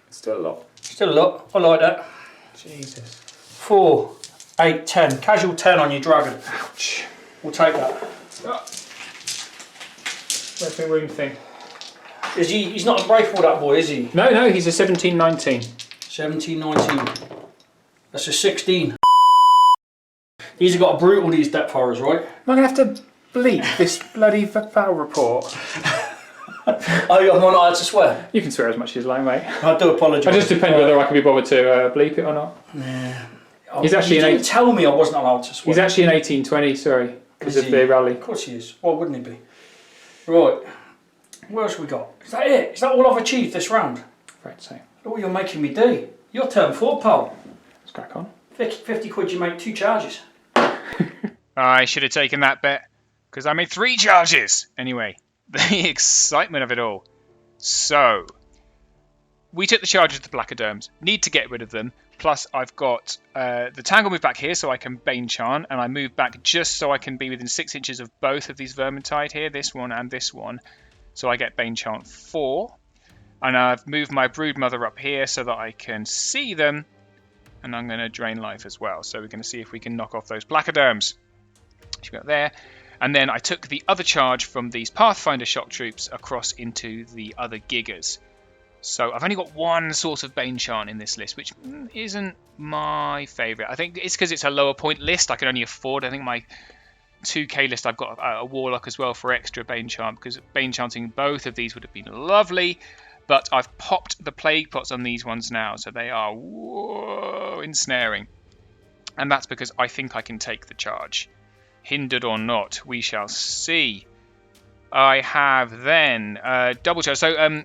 Still a lot. Still a lot. I like that. Jesus. 4, 8, 10. Casual 10 on your dragon. Ouch. We'll take that. Oh. Where's my wound thing? Is he's not unbreakable, that boy, is he? No, he's a 17-19. 17, 19. That's a 16. These have got a brutal, these depth horrors, right? Am I going to have to bleep this bloody battle report? Oh, I'm not allowed to swear? You can swear as much as you like, mate. I do apologise. It just depends whether I can be bothered to bleep it or not. Yeah. He's actually you didn't tell me I wasn't allowed to swear. He's actually an 18-20, sorry, because Is of he? the rally. Of course he is. Why wouldn't he be? Right. What else we got? Is that it? Is that all I've achieved this round? Right, so Look what you're making me do. Your turn 4, pal. let's crack on. 50 quid, you make 2 charges. I should have taken that bet, because I made 3 charges. Anyway, the excitement of it all. So, we took the charges of the Blackaderms. Need to get rid of them. Plus, I've got the Tangle move back here, so I can Bane Chant, and I move back just so I can be within 6 inches of both of these Vermintide here, this one and this one. So I get Bane Chant 4. And I've moved my Broodmother up here so that I can see them. And I'm going to Drain Life as well. So we're going to see if we can knock off those Blackaderms. Should go there. And then I took the other charge from these Pathfinder shock troops across into the other Gigas. So I've only got one source of Bane Chant in this list, which isn't my favourite. I think it's because it's a lower point list. I can only afford, I think my 2k list, I've got a Warlock as well for extra Bane Chant, because Bane Chanting both of these would have been lovely. But I've popped the Plague Pots on these ones now, so they are ensnaring. And that's because I think I can take the charge. Hindered or not, we shall see. I have then double charge. So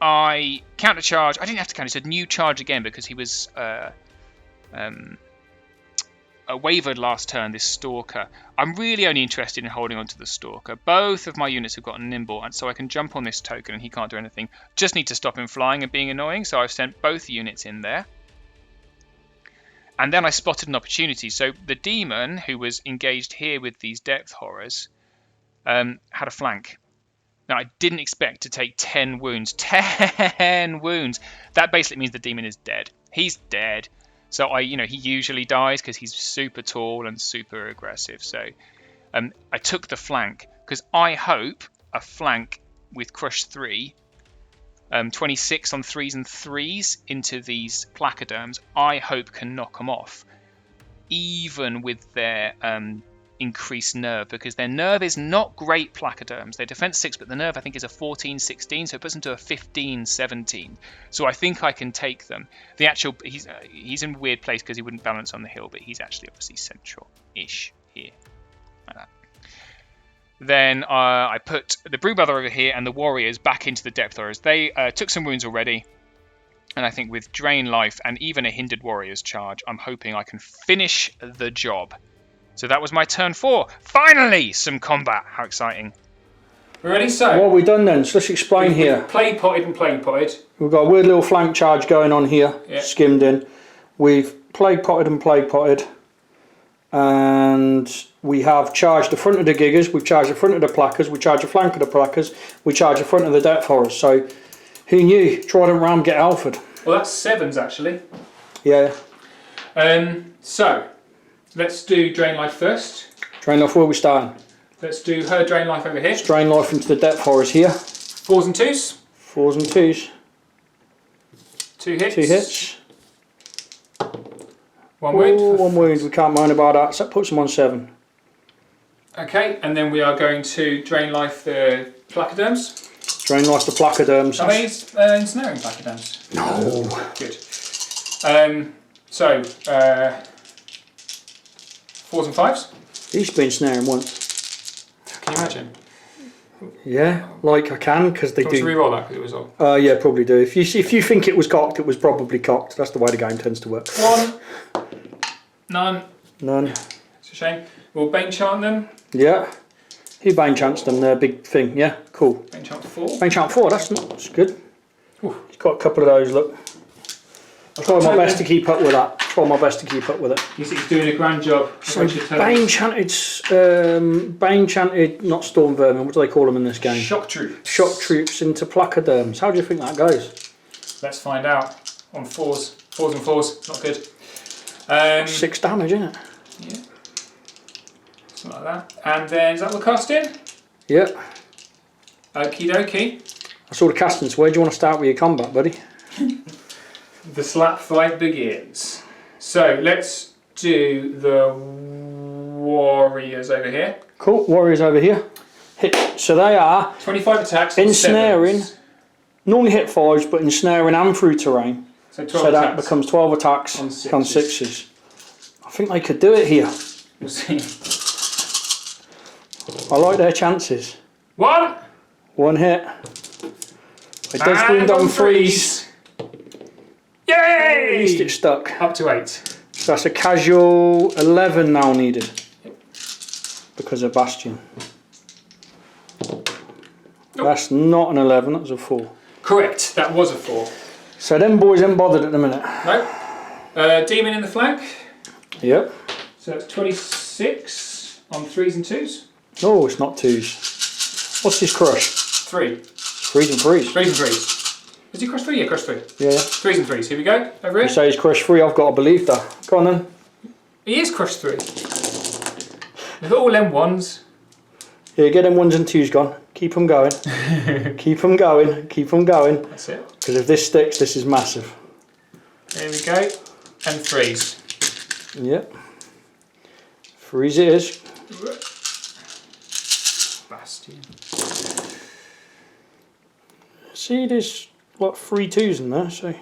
I counter charge. I didn't have to count. It said new charge again because he was wavered last turn, this Stalker. I'm really only interested in holding on to the Stalker. Both of my units have gotten nimble, and so I can jump on this token and he can't do anything. Just need to stop him flying and being annoying, so I've sent both units in there. And then I spotted an opportunity. So the Demon, who was engaged here with these Depth Horrors, had a flank. Now, I didn't expect to take 10 wounds. 10 wounds! That basically means the Demon is dead. He's dead. So he usually dies because he's super tall and super aggressive. So I took the flank because I hope a flank with Crush 3, 26 on 3s and 3s into these Placoderms, I hope can knock them off, even with their increased nerve, because their nerve is not great Placoderms. They're defense 6, but the nerve I think is a 14-16, so it puts them to a 15-17. So I think I can take them. The actual he's in a weird place because he wouldn't balance on the hill, but he's actually obviously central-ish here, like that. Then I put the Brew Brother over here and the Warriors back into the Depth Throwers. They took some wounds already. And I think with Drain Life and even a Hindered Warriors charge, I'm hoping I can finish the job. So that was my turn 4. Finally, some combat. How exciting. Ready? So, What have we done then? So let's explain here. Plague potted and plague potted. We've got a weird little flank charge going on here, skimmed in. We've plague potted and plague potted. And we have charged the front of the Gigas, we've charged the front of the Plackers, we charged the flank of the Plackers, we charged the front of the Depth Forest. So, who knew? Trident Ram get Alfred. Well, that's 7s actually. Yeah. So, let's do Drain Life first. Drain Life, where are we starting? Let's do her Drain Life over here. Drain Life into the Depth Forest here. 4s and 2s. 4s and 2s. 2 hits. 2 hits. 1 wound. Oh, 1 wound, we can't moan about that. So that puts them on 7. Okay, and then we are going to Drain Life the Placoderms. Drain Life the Placoderms. Are they ensnaring Placoderms? No. Good. So, 4s and 5s. He's been snaring once. Can you imagine? Yeah, like I can, because they Do you do. want to re-roll that because it was all? Yeah, probably do. If you think it was cocked, it was probably cocked. That's the way the game tends to work. 1. None. None. It's a shame. We'll Bane Chant them. Yeah. Who Bane Chants them? Their big thing. Yeah, cool. Bane Chant 4. Bane Chant 4. That's good. Ooh. He's got a couple of those. Look. Try my best to keep up with that. Try my best to keep up with it. He's doing a grand job. So Bane Chanted, not Storm Vermin. What do they call them in this game? Shock Troops. Shock Troops into Placoderms. How do you think that goes? Let's find out. On 4s. 4s and 4s. Not good. 6 damage, isn't it? Yeah. Something like that. And then, is that what we're casting? Yeah. Okie dokie. I saw the casting, so where do you want to start with your combat, buddy? The slap fight begins. So let's do the Warriors over here. Cool, Warriors over here. Hit. So they are 25 attacks. ensnaring. 7s. Normally hit 5s, but ensnaring and through terrain. So 12 So that attacks. becomes 12 attacks On on 6s. 6s. I think they could do it here. We'll see. I like their chances. 1. 1 hit. It does wound on 3s. Yay! At least it's stuck. Up to 8. So that's a casual 11 now needed. Because of Bastion. That's not an 11, that was a 4. Correct, that was a 4. So them boys ain't bothered at the minute. No. Demon in the flank. Yep. So that's 26 on 3s and 2s. No, it's not 2s. What's his crush? 3. 3s and 3s. 3s and 3s. Is he crush 3? Yeah, crush 3. Yeah. 3s and 3s. Here we go. Over You here. say he's crush 3, I've got to believe that. Go on then. He is crush 3. We've got all them 1s. Yeah, get them 1s and 2s gone. Keep them going. Keep them going. Keep them going. That's it. Because if this sticks, this is massive. There we go. And 3s. Yep. 3s it is. Bastion. See, there's what 3 2s in there, so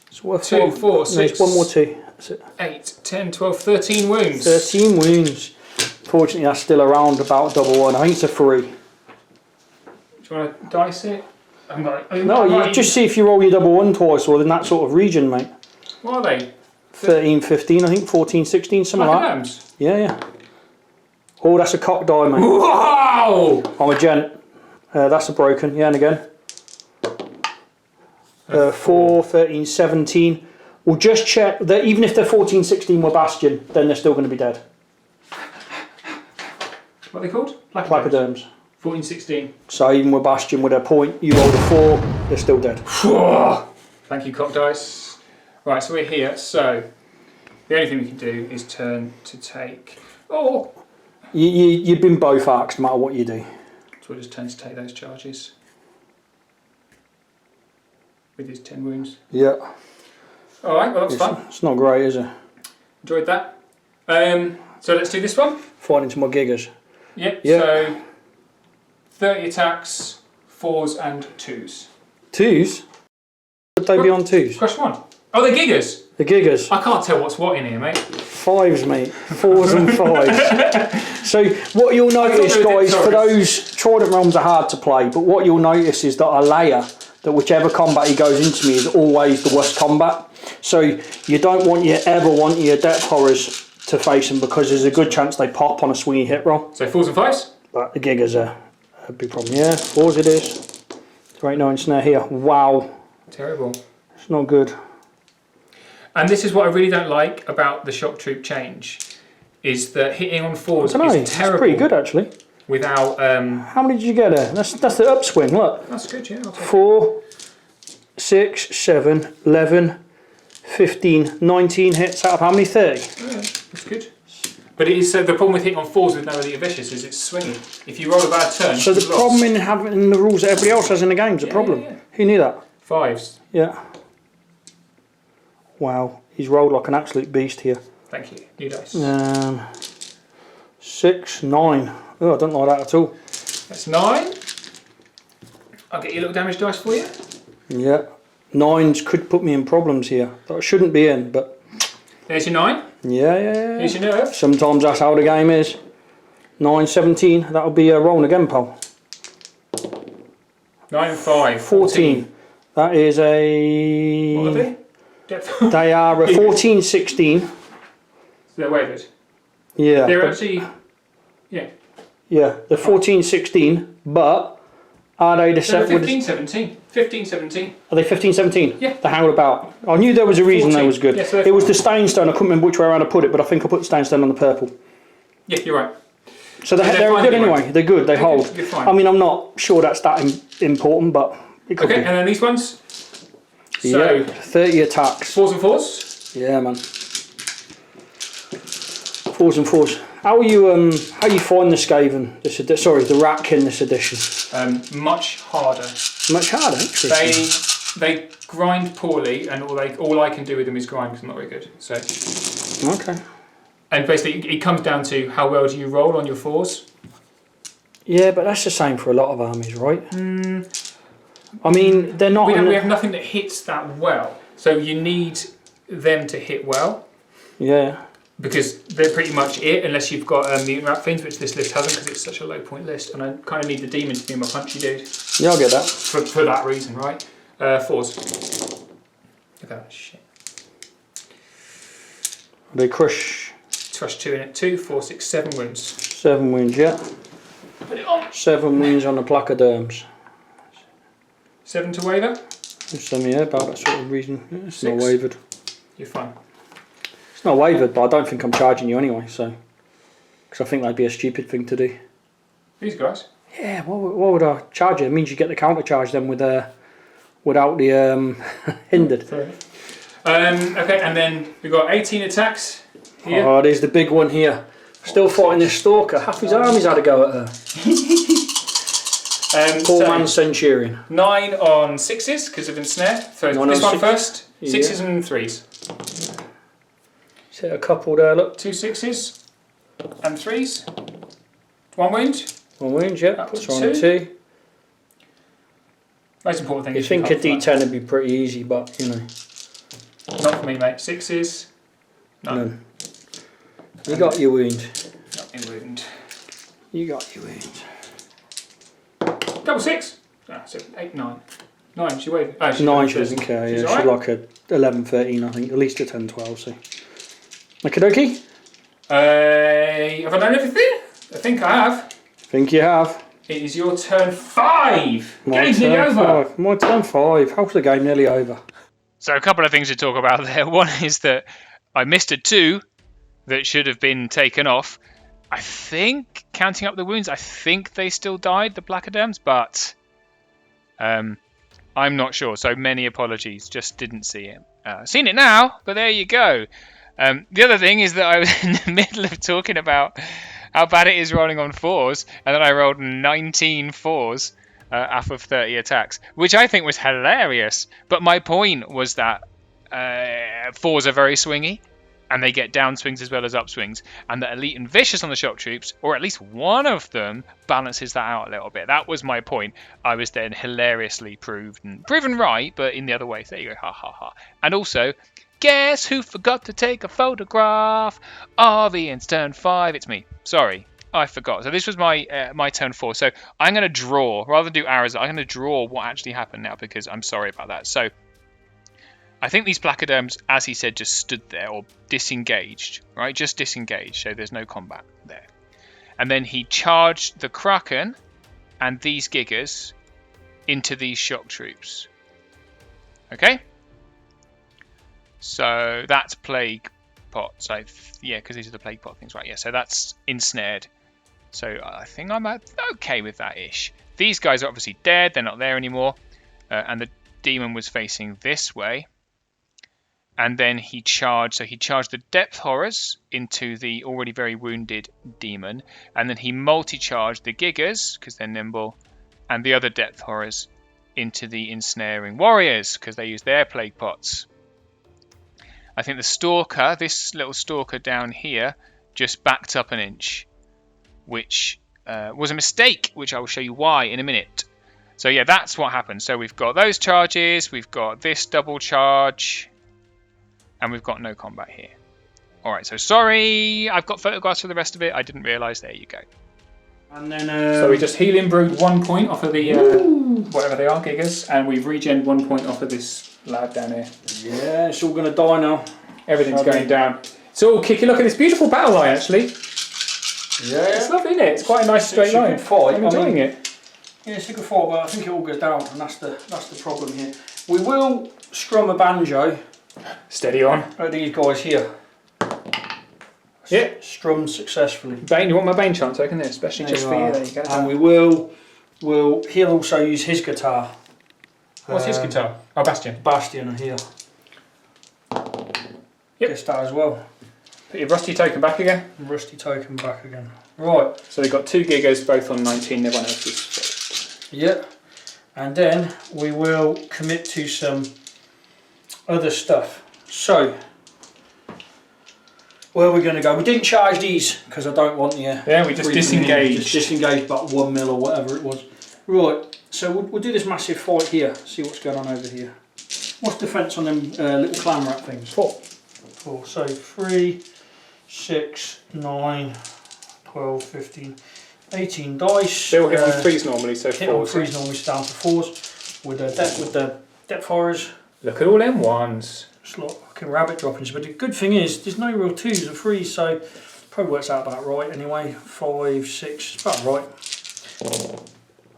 it's worth 2, 1. 4, 6. There's 1 more 2. That's it. 8, 10, 12, 13 wounds. 13 wounds. Fortunately, that's still around about double 1. I think it's a 3. Do you want to dice it? No, you just see if you roll your double 1 twice or in that sort of region, mate. What are they? 13, 15, I think 14, 16, something like that. Placoderms? Yeah. Oh, that's a cock die, mate. Wow! I'm a gent. That's a broken. Yeah, and again. 4, 13, 17. We'll just check that even if they're 14, 16 were Bastion, then they're still going to be dead. What are they called? Placoderms. 14, 16. So even with Bastion with a point, you rolled a 4, they're still dead. Thank you, cock dice. Right, so we're here. So the only thing we can do is turn to take. Oh! You've been both axed no matter what you do. So we'll just turn to take those charges. With his 10 wounds. Yeah. Alright, well that's fun. It's not great, is it? Enjoyed that. So let's do this one. Fighting into my giggers. Yep, Yeah. so 30 attacks, 4s and 2s. 2s? Would they be on 2s? Crush 1. Oh, they're gigas! The giggers. I can't tell what's what in here, mate. 5s, mate. 4s and 5s. So what you'll notice, guys, for those Trident realms are hard to play, but what you'll notice is that I layer that whichever combat he goes into me is always the worst combat. So you don't ever want your depth horrors to face them because there's a good chance they pop on a swingy hit roll. So 4s and 5s? But the giggers are a big problem. Yeah, 4s it is. Great 9 snare here. Wow. Terrible. It's not good. And this is what I really don't like about the shock troop change, is that hitting on 4s is terrible. It's pretty good actually. Without how many did you get there? That's the upswing, look. That's good, yeah. I'll take 4, 6, 7, 11, 15, 19 hits out of how many? 30? Yeah, that's good. But it is the problem with hitting on 4s with no elite vicious is it's swinging. If you roll a bad turn, so the problem in having the rules that everybody else has in the game is a problem. Yeah. Who knew that? 5s. Yeah. Wow, he's rolled like an absolute beast here. Thank you. New dice. 6, 9. Oh, I don't like that at all. That's 9. I'll get you a little damage dice for you. Yeah. 9s could put me in problems here that I shouldn't be in, but... There's your 9. Yeah. Here's your nerve. Sometimes that's how the game is. 9, 17. That'll be rolling again, pal. 9 and 5. 14. That is a... What are they? Depth. They are a 14, 16. So they're wavered. Yeah. They're actually... Yeah. Yeah, they're 14, 16, but are they the 15, 17. 15, 17. Are they 15, 17? Yeah. The how about? I knew there was a reason 14. they was good. Yeah, so it was the stain stone. I couldn't remember which way around I put it, but I think I put the stain stone on the purple. Yeah, you're right. So they're good anyway. Right. They're good. They hold. You're fine. I mean, I'm not sure that's that important, but it could be. And then these ones? So, yeah, 30 attacks. 4s and 4s? Yeah, man. 4s and 4s. How you find the Skaven? The Ratkin this edition. Much harder. Much harder. Interesting. They grind poorly, and all I can do with them is grind because I'm not very good. So. Okay. And basically, it comes down to how well do you roll on your 4s. Yeah, but that's the same for a lot of armies, right? I mean, they're not. We have nothing that hits that well, so you need them to hit well. Yeah. Because they're pretty much it, unless you've got mutant rat fiends, which this list hasn't, because it's such a low point list, and I kind of need the demon to be my punchy dude. Yeah, I'll get that. For that reason, right? 4s. Look at that shit. They crush. Crush 2 in it. 2, 4, 6, 7 wounds. 7 wounds, yeah. Put it on. 7 wounds on the placoderms. 7 to waver. Some, yeah, about that sort of reason. Yeah, it's 6. not wavered. You're fine. It's not wavered, but I don't think I'm charging you anyway, so. Because I think that'd be a stupid thing to do. These guys? Yeah, what would I charge you? It means you get the counter charge then with without the hindered. Okay, and then we've got 18 attacks here. Oh, there's the big one here. Still fighting this stalker. Half his army's had a go at her. Poor man Centurion. 9 on 6s because of ensnare. So this one first. 6s and 3s. Hit a couple there, look. 2 6s and 3s. 1 wound. 1 wound, yeah. Up Puts to on 2. Most important thing you is think a D10 would be pretty easy, but you know. Not for me, mate. 6s. None. You got your wound. Not in wound. You got your wound. Double 6. 7, 8, 9. 9. She waved. Oh, 9 she doesn't care. Yeah, she's like a 11, 13, I think. At least a 10, 12. So. Okie dokie. Have I done everything? I think I have. Think you have. It is your turn 5. Game's nearly over. 5. My turn 5. How's the game nearly over? So a couple of things to talk about there. One is that I missed a 2 that should have been taken off. I think, counting up the wounds, I think they still died, the placoderms, but I'm not sure. So many apologies. Just didn't see it. Seen it now, but there you go. The other thing is that I was in the middle of talking about how bad it is rolling on 4s, and then I rolled 19 4s off of 30 attacks, which I think was hilarious. But my point was that 4s are very swingy, and they get downswings as well as upswings, and that Elite and Vicious on the shock troops, or at least one of them, balances that out a little bit. That was my point. I was then hilariously proven right, but in the other way. So there you go, ha ha ha. And also, Guess who forgot to take a photograph of Ian's turn 5? It's me. Sorry, I forgot. So this was my my turn 4. So I'm going to draw, rather than do arrows, I'm going to draw what actually happened now because I'm sorry about that. So I think these placoderms, as he said, just stood there or disengaged, right? Just disengaged, so there's no combat there. And then he charged the Kraken and these Gigas into these shock troops. Okay? So that's plague pots. Yeah, because these are the plague pot things, right? Yeah, so that's ensnared. So I think I'm okay with that ish. These guys are obviously dead. They're not there anymore. And the demon was facing this way. And then he charged. So he charged the depth horrors into the already very wounded demon. And then he multi-charged the Gigas, because they're nimble, and the other depth horrors into the ensnaring warriors, because they use their plague pots. I think the stalker, this little stalker down here, just backed up an inch, which was a mistake, which I will show you why in a minute. So yeah, that's what happened. So we've got those charges, we've got this double charge, and we've got no combat here. Alright, so sorry, I've got photographs for the rest of it. I didn't realise. There you go. And then So we just healing brewed 1 point off of the whatever they are, Gigas, and we've regened 1 point off of this lad down here. yeah, it's all going to die now. Everything's going down. It's all kicking. Look at this beautiful battle line, actually. Yeah, It's lovely, isn't it? It's quite a nice straight line. It's a good fight. I'm enjoying it. Yeah, it's a good fight, but I think it all goes down, and that's the problem here. We will strum a banjo Steady on. at these guys here. Yeah. Strummed successfully. Bane, you want my Bane chant token there, especially There just you for are. you. There you go. And he'll also use his guitar. What's his guitar? Oh, Bastion. Bastion here. Yep. Gets that as well. Put your rusty token back again. Rusty token back again. Right. So they've got 2 Gigas, both on 19. Everyone else is. Yeah. And then we will commit to some other stuff. So, where are we going to go? We didn't charge these because I don't want the. Yeah, we just disengaged. Just disengaged about 1 mil or whatever it was. Right. So we'll do this massive fight here. See what's going on over here. What's defence on them little clam wrap things? 4. 4. So 3, 6, 9, 12, 15, 18 dice. They'll hit on 3s normally, so Hit on 4s. 3s normally, down to 4s. With the depth horrors. Look at all them 1s. It's like fucking rabbit droppings. But the good thing is, there's no real 2s or 3s, so probably works out about right anyway. 5, 6, it's about right.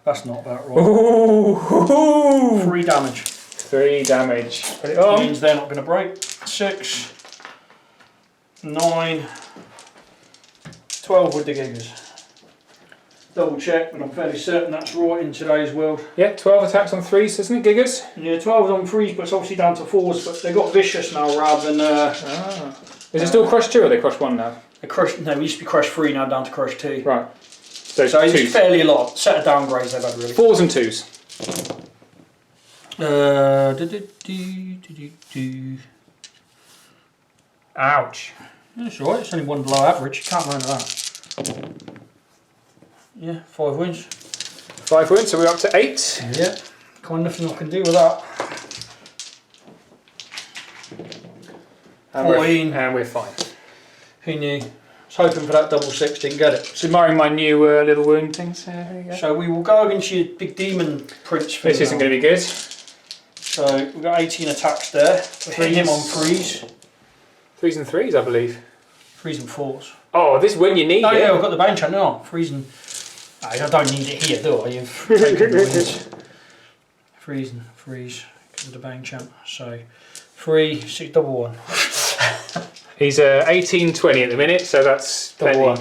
That's not about right. Ooh. 3 damage. 3 damage. Put it on. Means they're not going to break. 6, 9, 12 with the gigas. Double check, but I'm fairly certain that's right in today's world. Yeah, 12 attacks on 3s, isn't it, Gigas? Yeah, 12 on 3s, but it's obviously down to 4s. But they got vicious now rather than. Is it still crush 2 or they crush 1 now? They crushed. No, we used to be crush 3, now down to crush 2. Right. So So 2s. it's fairly a lot. Set of downgrades they've had really. 4s and 2s. Ouch. That's alright, it's only 1 below average, you can't learn that. Yeah, 5 wins. 5 wins, so we're up to 8. Yeah, kind of nothing I can do with that. And 14. we're fine. Who knew? I was hoping for that double 6, didn't get it. So admiring my new little wound things. There you go. So we will go against your big demon prince for This isn't going to be good. So we've got 18 attacks there. We're hitting him on 3s. 3s and 3s, I believe. 3s and 4s. Oh, this is when you need Oh it. yeah, I've got the bane chant now. 3s and... I don't need it here, do I? You've taken the wins. 3s and 3s. Give the bane chant. So 3, 6, double 1. He's 18-20 at the minute, so that's plenty. Double 1.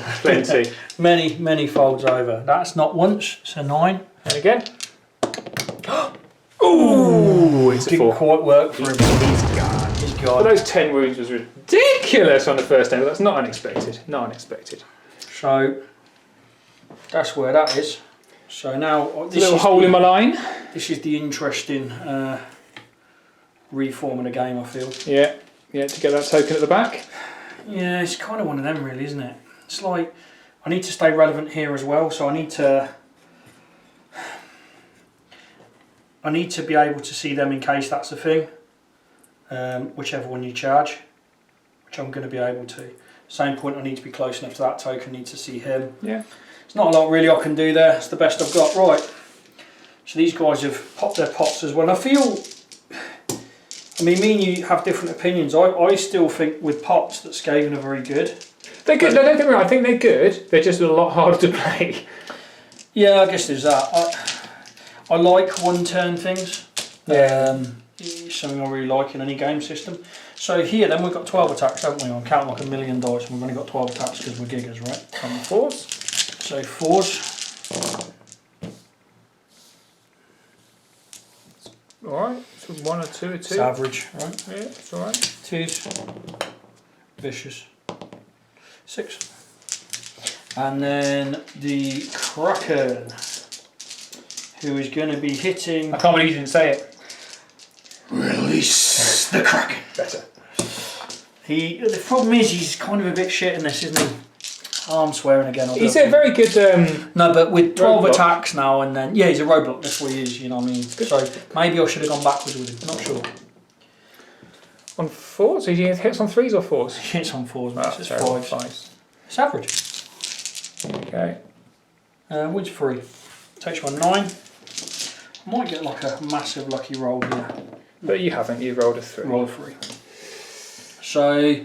Plenty. Many folds over. That's not once, it's a 9. And again. Ooh, it's a Didn't 4. quite work for him. He's gone. He's Well, gone. those 10 wounds was ridiculous on the first angle. That's not unexpected. Not unexpected. So that's where that is. So now This little hole in my line. This is the interesting reform of the game, I feel. Yeah, yeah. To get that token at the back. Yeah, it's kind of one of them, really, isn't it? It's like I need to stay relevant here as well, so I need to be able to see them in case that's a thing. whichever one you charge, which I'm going to be able to. Same point, I need to be close enough to that token, need to see him. Yeah. There's not a lot really I can do there, it's the best I've got. Right, so these guys have popped their pots as well. And I feel, I mean, me and you have different opinions. I still think with pots that Skaven are very good. They're good, no, don't get me wrong, I think they're good, they're just a lot harder to play. Yeah, I guess there's that. I like one turn things. It's something I really like in any game system. So here then we've got 12 attacks, haven't we? I'm counting like a million dice and we've only got 12 attacks because we're giggers, right? On 4s. So 4s. Alright, so 1 or 2 or 2. It's average, right? Yeah, it's alright. 2s. Vicious. 6. And then the Kraken, who is going to be hitting... I can't believe you didn't say it. Release the Kraken. Better. The problem is he's kind of a bit shit in this, isn't he? Oh, I'm swearing again. He's a very good... no, but with 12 roadblock. attacks now and then... Yeah, he's a roadblock, that's what he is, you know what I mean? So maybe I should have gone backwards with him, not sure. On 4s? So he hits on 3s or 4s? He hits on 4s, mate. Oh, It's terrible. 5s. It's average. Okay. Wins 3. Takes you on 9. I might get like a massive lucky roll here. But you haven't, you've rolled a 3. Roll a 3. So...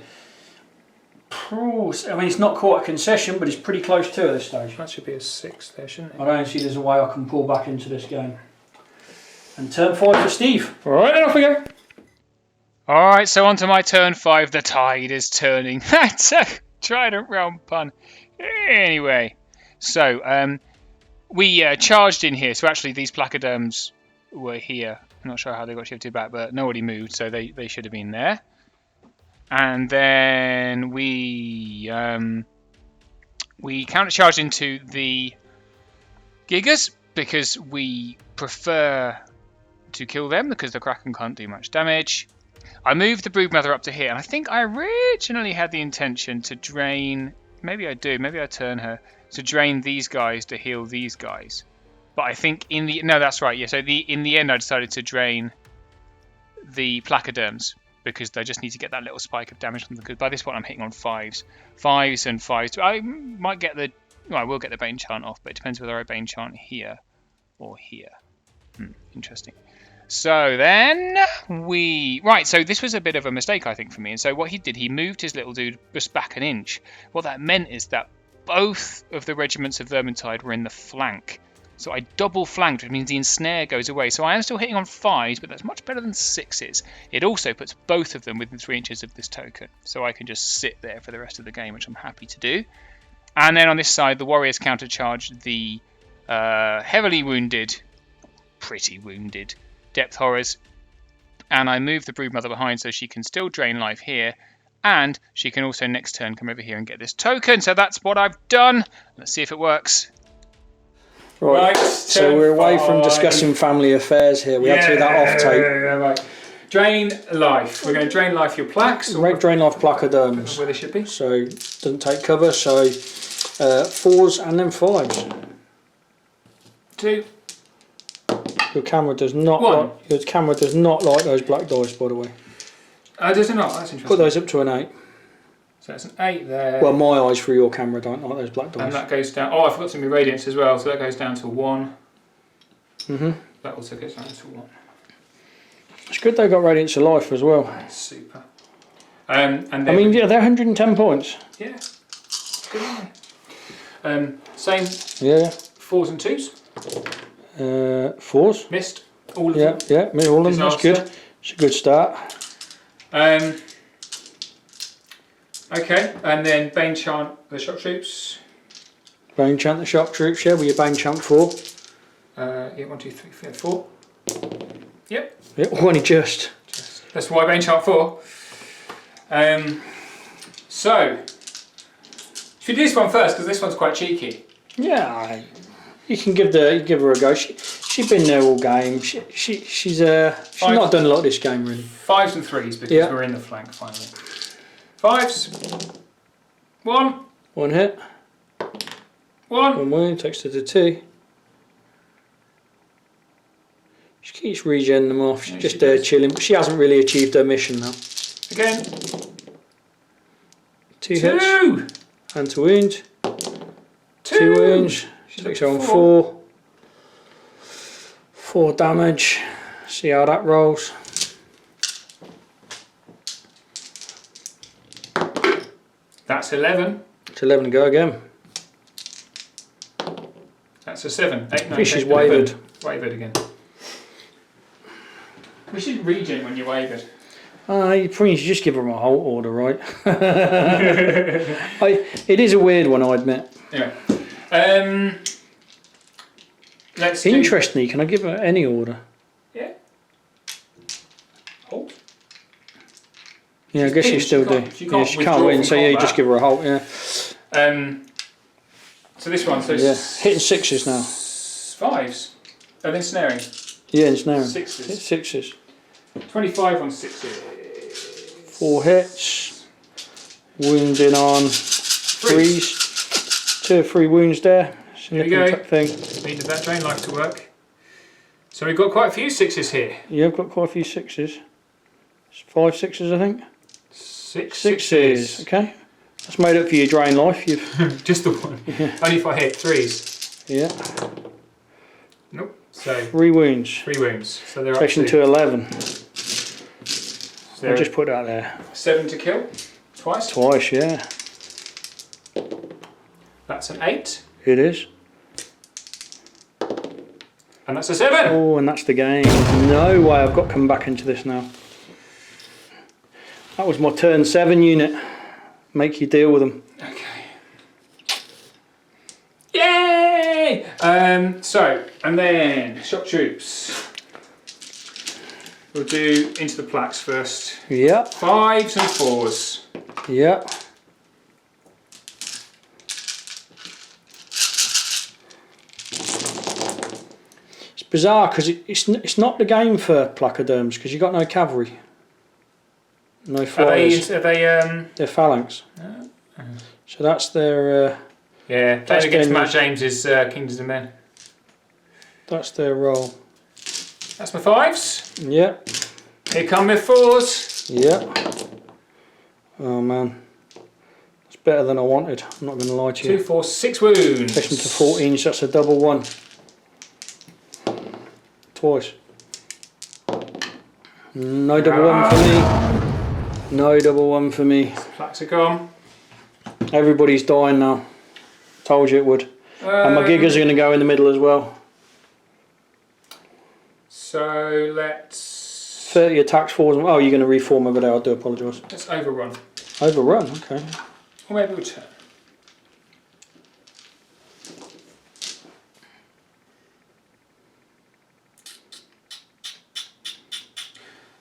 I mean, it's not quite a concession, but it's pretty close to at this stage. That should be a 6 there, shouldn't it? I don't see there's a way I can pull back into this game. And turn 5 for Steve. Alright, then off we go. Alright, so on to my turn 5. The tide is turning. That's a Trident realm pun. Anyway, so we charged in here. So actually these placoderms were here. I'm not sure how they got shifted back, but nobody moved, so they should have been there. And then we counter-charged into the Gigas because we prefer to kill them because the Kraken can't do much damage. I moved the Broodmother up to here, and I think I originally had the intention to drain... Maybe I do, maybe I turn her to drain these guys to heal these guys. But I think in the... No, that's right, yeah. So in the end I decided to drain the placoderms, because they just need to get that little spike of damage from them. Because by this point I'm hitting on 5s. 5s and 5s. I might get the... Well, I will get the Bane Chant off, but it depends whether I Bane Chant here or here. Interesting. So then we... Right, so this was a bit of a mistake, I think, for me. And so what he did, he moved his little dude just back an inch. What that meant is that both of the regiments of Vermintide were in the flank. So I double flanked, which means the ensnare goes away. So I am still hitting on 5s, but that's much better than 6s. It also puts both of them within 3 inches of this token. So I can just sit there for the rest of the game, which I'm happy to do. And then on this side, the warriors countercharge the heavily wounded, pretty wounded, depth horrors. And I move the Broodmother behind so she can still drain life here. And she can also next turn come over here and get this token. So that's what I've done. Let's see if it works. Right, so we're away from discussing family affairs here. We had to do that off tape. Right. Drain life. We're going to drain life your plaques. Drain life placoderms. Where they should be. So doesn't take cover. So 4s and then 5s. 2. Your camera does not. 1. Your camera does not like those black dice, by the way. Does it not? That's interesting. Put those up to an 8. So it's an 8 there. Well, my eyes for your camera don't like those black dice. And that goes down. Oh, I forgot to move radiance as well. So that goes down to 1. That also goes down to 1. It's good they got Radiance of Life as well. That's super. And then, I mean, yeah, they're 110 points. Yeah. Good, isn't it? Same. Yeah. 4s and 2s. 4s. Missed. All of them. Yeah, all of them. That's good. It's a good start. Okay, and then Bane Chant the shock troops. Bane Chant the shock troops, yeah, with your Bane Chant 4. Yeah, 1, 2, 3, 4. Yep. Yeah, only just. That's why Bane Chant 4. So, should we do this one first, because this one's quite cheeky. Yeah, you can give her a go. She's been there all game. She's not done a lot this game really. 5s and 3s because we're in the flank finally. 5s. 1. 1 hit. 1. 1 wound, takes her to 2. She keeps regenning them off. She's Yeah, just she there does. chilling, but she hasn't really achieved her mission now. Again. 2 hits. 2! And to wound. 2 wounds. Takes her on 4. 4 damage. See how that rolls. That's 11. It's 11 to go again. That's a 7. 8, 9, Fish 10, is wavered. 11. Wavered again. We should regen when you're wavered. You probably should just give her a halt order, right? It is a weird one, I admit. Anyway. Let's do... Interestingly, can I give her any order? Yeah. Halt. Yeah, I guess you still do. She Yeah, she can't win, so yeah, you just give her a halt, yeah. So this one, so Yeah, hitting 6s now. 5s. And then snaring. Yeah, ensnaring. 6s. Hit 6s. 25 on 6s. 4 hits. Wounding on 3s. 2 or 3 wounds there. There you go. Thing. Needed that drain life to work. So we've got quite a few 6s here. Yeah, I've got quite a few 6s. 5 6s, I think. 6 6s. Okay. That's made up for your drain life. You've just the one. Yeah. Only if I hit 3s. Yeah. Nope. So 3 wounds. 3 wounds. So they're Taking up to 11. So I'll just put that there. 7 to kill. Twice. Twice, yeah. That's an 8. It is. And that's a 7. Oh, and that's the game. No way I've got to come back into this now. That was my turn 7 unit. Make you deal with them. Okay. Yay! So, and then shock troops. We'll do into the plaques first. Yep. 5s and 4s. Yep. It's bizarre because it's not the game for placoderms because you've got no cavalry. No flyers. Are they They're phalanx. So that's their yeah, That's playing against been- Matt James's Kingdoms of Men. that's their role. That's my 5s. Yep. Here come my 4s. Yep. Oh man. It's better than I wanted. I'm not going to lie to 2, you. 4, 6 wounds. Taking to 14, so that's a double 1. Twice. No double 1 for me. No double 1 for me. Plaques are gone. Everybody's dying now. Told you it would. And my giggers are going to go in the middle as well. So let's 30 attacks, 4s. Oh, you're going to reform over there. I do apologise. let's overrun. Overrun, okay. Or maybe we'll turn.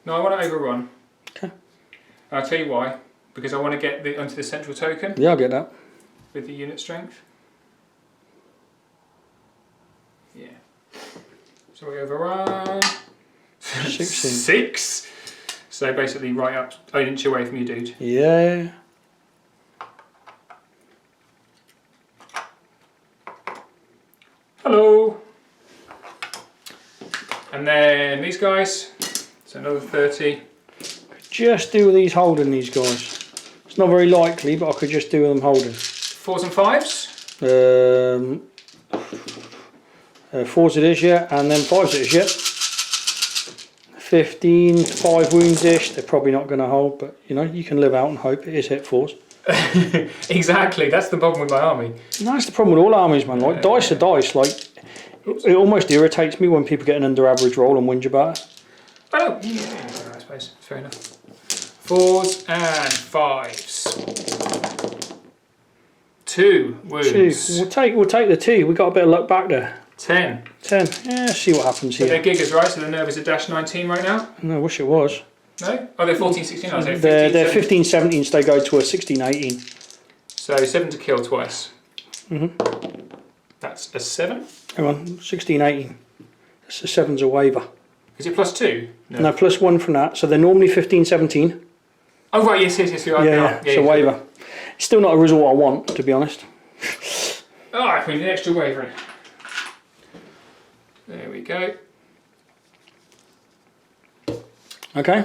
No, I want to overrun. Okay. I'll tell you why. Because I want to get onto the central token Yeah, I'll get that. with the unit strength. Yeah. So we overrun. 16. 6. So basically right up an inch away from your dude. Yeah. Hello. And then these guys. So another 30. Just do these holding, these guys. It's not very likely, but I could just do them holding. 4s and 5s. 4s it is, yeah, and then 5s it is, yeah. 15, 5 wounds-ish. They're probably not going to hold, but you know, you can live out and hope. It is hit 4s. Exactly, that's the problem with my army. And that's the problem with all armies, man. Like, dice are dice. Like, it almost irritates me when people get an under-average roll and whinge about it. Oh, yeah, I suppose. Fair enough. 4s and 5s. 2 wounds. 2. We'll take the 2. We got a bit of luck back there. 10. 10. Yeah, see what happens So here. they're giggers, right? So the nerve is a dash 19 right now? No, I wish it was. No? Oh, they're 14, 16. I was saying 15, They're 17. 15, 17, so they go to a 16, 18. So 7 to kill twice. That's a 7. Hang on, 16, 18. That's the 7's a waiver. Is it plus 2? No, plus 1 from that. So they're normally 15, 17. Oh, right, yes, you're right. Yeah, it's a waiver. It's still not a result I want, to be honest. Oh, we need an extra wavering. There we go. Okay.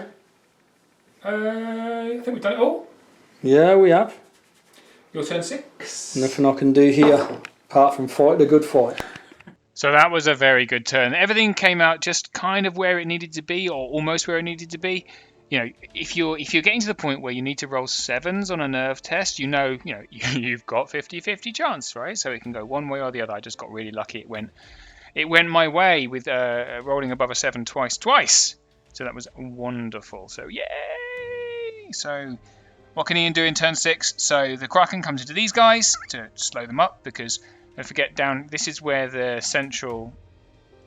I think we've done it all. Yeah, we have. Your turn 6. Nothing I can do here apart from fight the good fight. So that was a very good turn. Everything came out just kind of where it needed to be, or almost where it needed to be. You know, if you're getting to the point where you need to roll 7s on a nerve test, you've got 50-50 chance, right? So it can go one way or the other. I just got really lucky. It went my way with rolling above a 7 twice. So that was wonderful. So yay! So what can Ian do in turn 6? So the Kraken comes into these guys to slow them up, because don't forget, this is where the central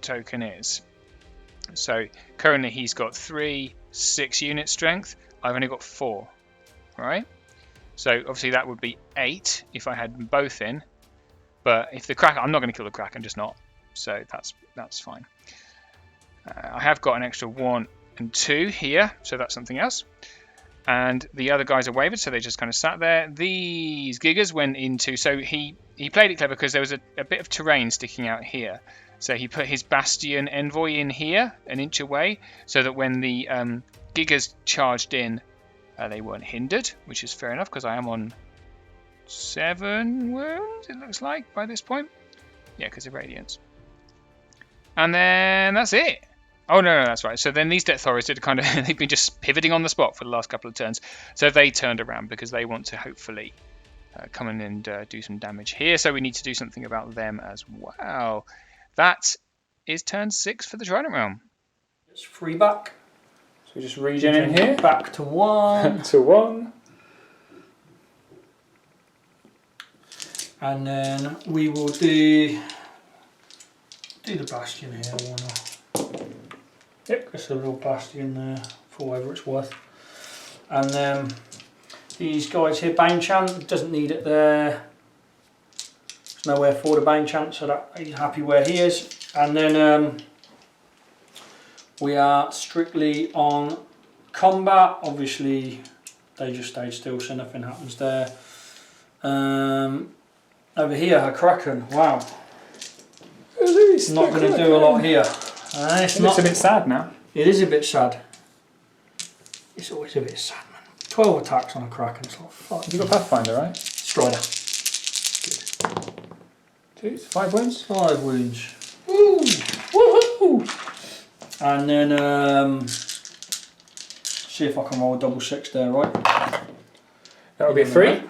token is. So currently he's got 6 unit strength. I've only got 4, right? So obviously that would be 8 if I had them both in. But if the Kraken, I'm not going to kill the Kraken, just not. So that's fine. I have got an extra 1 and 2 here, so that's something else. And the other guys are wavered, so they just kind of sat there. These Gigas went into, so he played it clever because there was a bit of terrain sticking out here. So he put his Bastion Envoy in here, an inch away, so that when the Gigas charged in, they weren't hindered, which is fair enough because I am on 7 wounds, it looks like, by this point. Yeah, because of Radiance. And then that's it. Oh, no, that's right. So then these Death Horrors they've been just pivoting on the spot for the last couple of turns. So they turned around because they want to hopefully come in and do some damage here. So we need to do something about them as well. That is turn 6 for the Trident realm. It's 3 back. So we just regen in here. Back to 1. To 1. And then we will do the Bastion here. Why not? Yep, just a little Bastion there for whatever it's worth. And then these guys here, Bane Chant, doesn't need it there. There's nowhere for the Bane Chant, so that he's happy where he is. And then we are strictly on combat. Obviously, they just stay still, so nothing happens there. Over here, a Kraken. Wow. Not going to do a lot here. It's a bit sad now. It is a bit sad. It's always a bit sad, man. 12 attacks on a Kraken. It's like, fuck. You got Pathfinder, right? Strider. Good. 5 wounds? 5 wounds. Woo! Woohoo! And then see if I can roll a double 6 there, right? That would be a 3.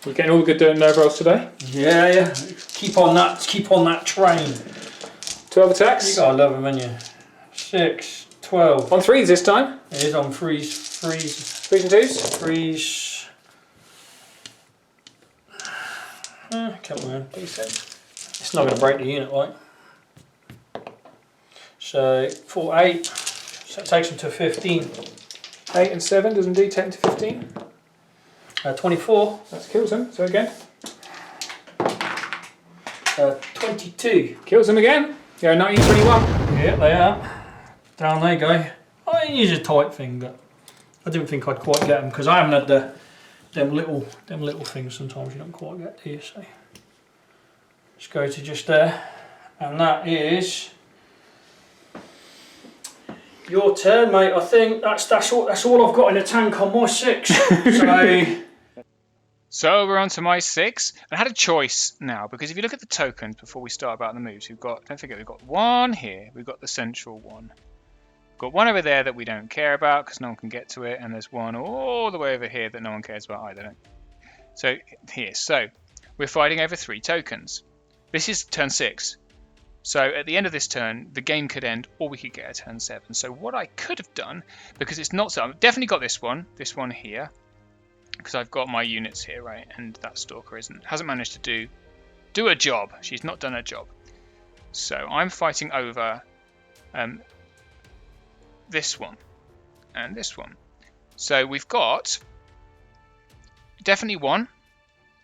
You're getting all the good nerve rolls today. Yeah. Keep on that train. 12 attacks. You gotta love them, haven't you? 6, 12. On 3s this time. It is on freeze. 3s and 2s. Freeze. Come on. Decent. It's not going to break the unit, right? So 4, 8. So it takes them to 15. 8 and 7 does indeed take them to 15. 24. That kills them. So again. 22. Kills them again. Yeah, 1921. Yeah, they are. Down they go. I use a tight thing, but I didn't think I'd quite get them because I haven't had them little things. Sometimes you don't quite get, do you? So let's go to just there, and that is your turn, mate. I think that's all I've got in the tank on my 6. So we're on to my 6. I had a choice now, because if you look at the tokens before we start about the moves, don't forget we've got 1 here, we've got the central one. We've got 1 over there that we don't care about because no one can get to it, and there's 1 all the way over here that no one cares about either. So we're fighting over 3 tokens. This is turn 6. So at the end of this turn, the game could end, or we could get a turn 7. So what I could have done, because it's not so, I've definitely got this one here, because I've got my units here, right? And that Stalker hasn't managed to do a job. She's not done a job. So I'm fighting over this one and this one. So we've got definitely 1,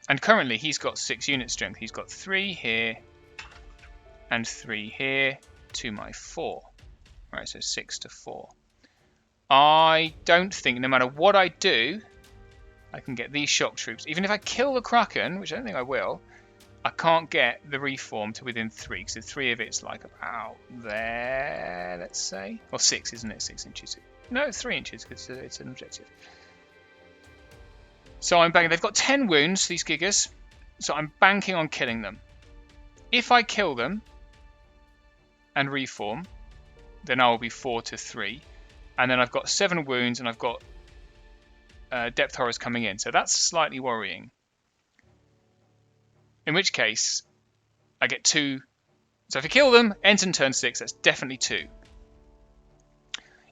and currently he's got 6 unit strength. He's got 3 here and 3 here to my 4. Right, so 6 to 4. I don't think, no matter what I do, I can get these shock troops. Even if I kill the Kraken, which I don't think I will, I can't get the reform to within 3, because the 3 of it's like about there, let's say. Or 6, isn't it? 6 inches. No, it's 3 inches because it's an objective. So I'm banking. They've got 10 wounds, these gigas. So I'm banking on killing them. If I kill them and reform, then I will be 4-3. And then I've got 7 wounds and I've got depth horrors coming in. So that's slightly worrying. In which case, I get 2. So if I kill them, ends in turn 6, that's definitely 2.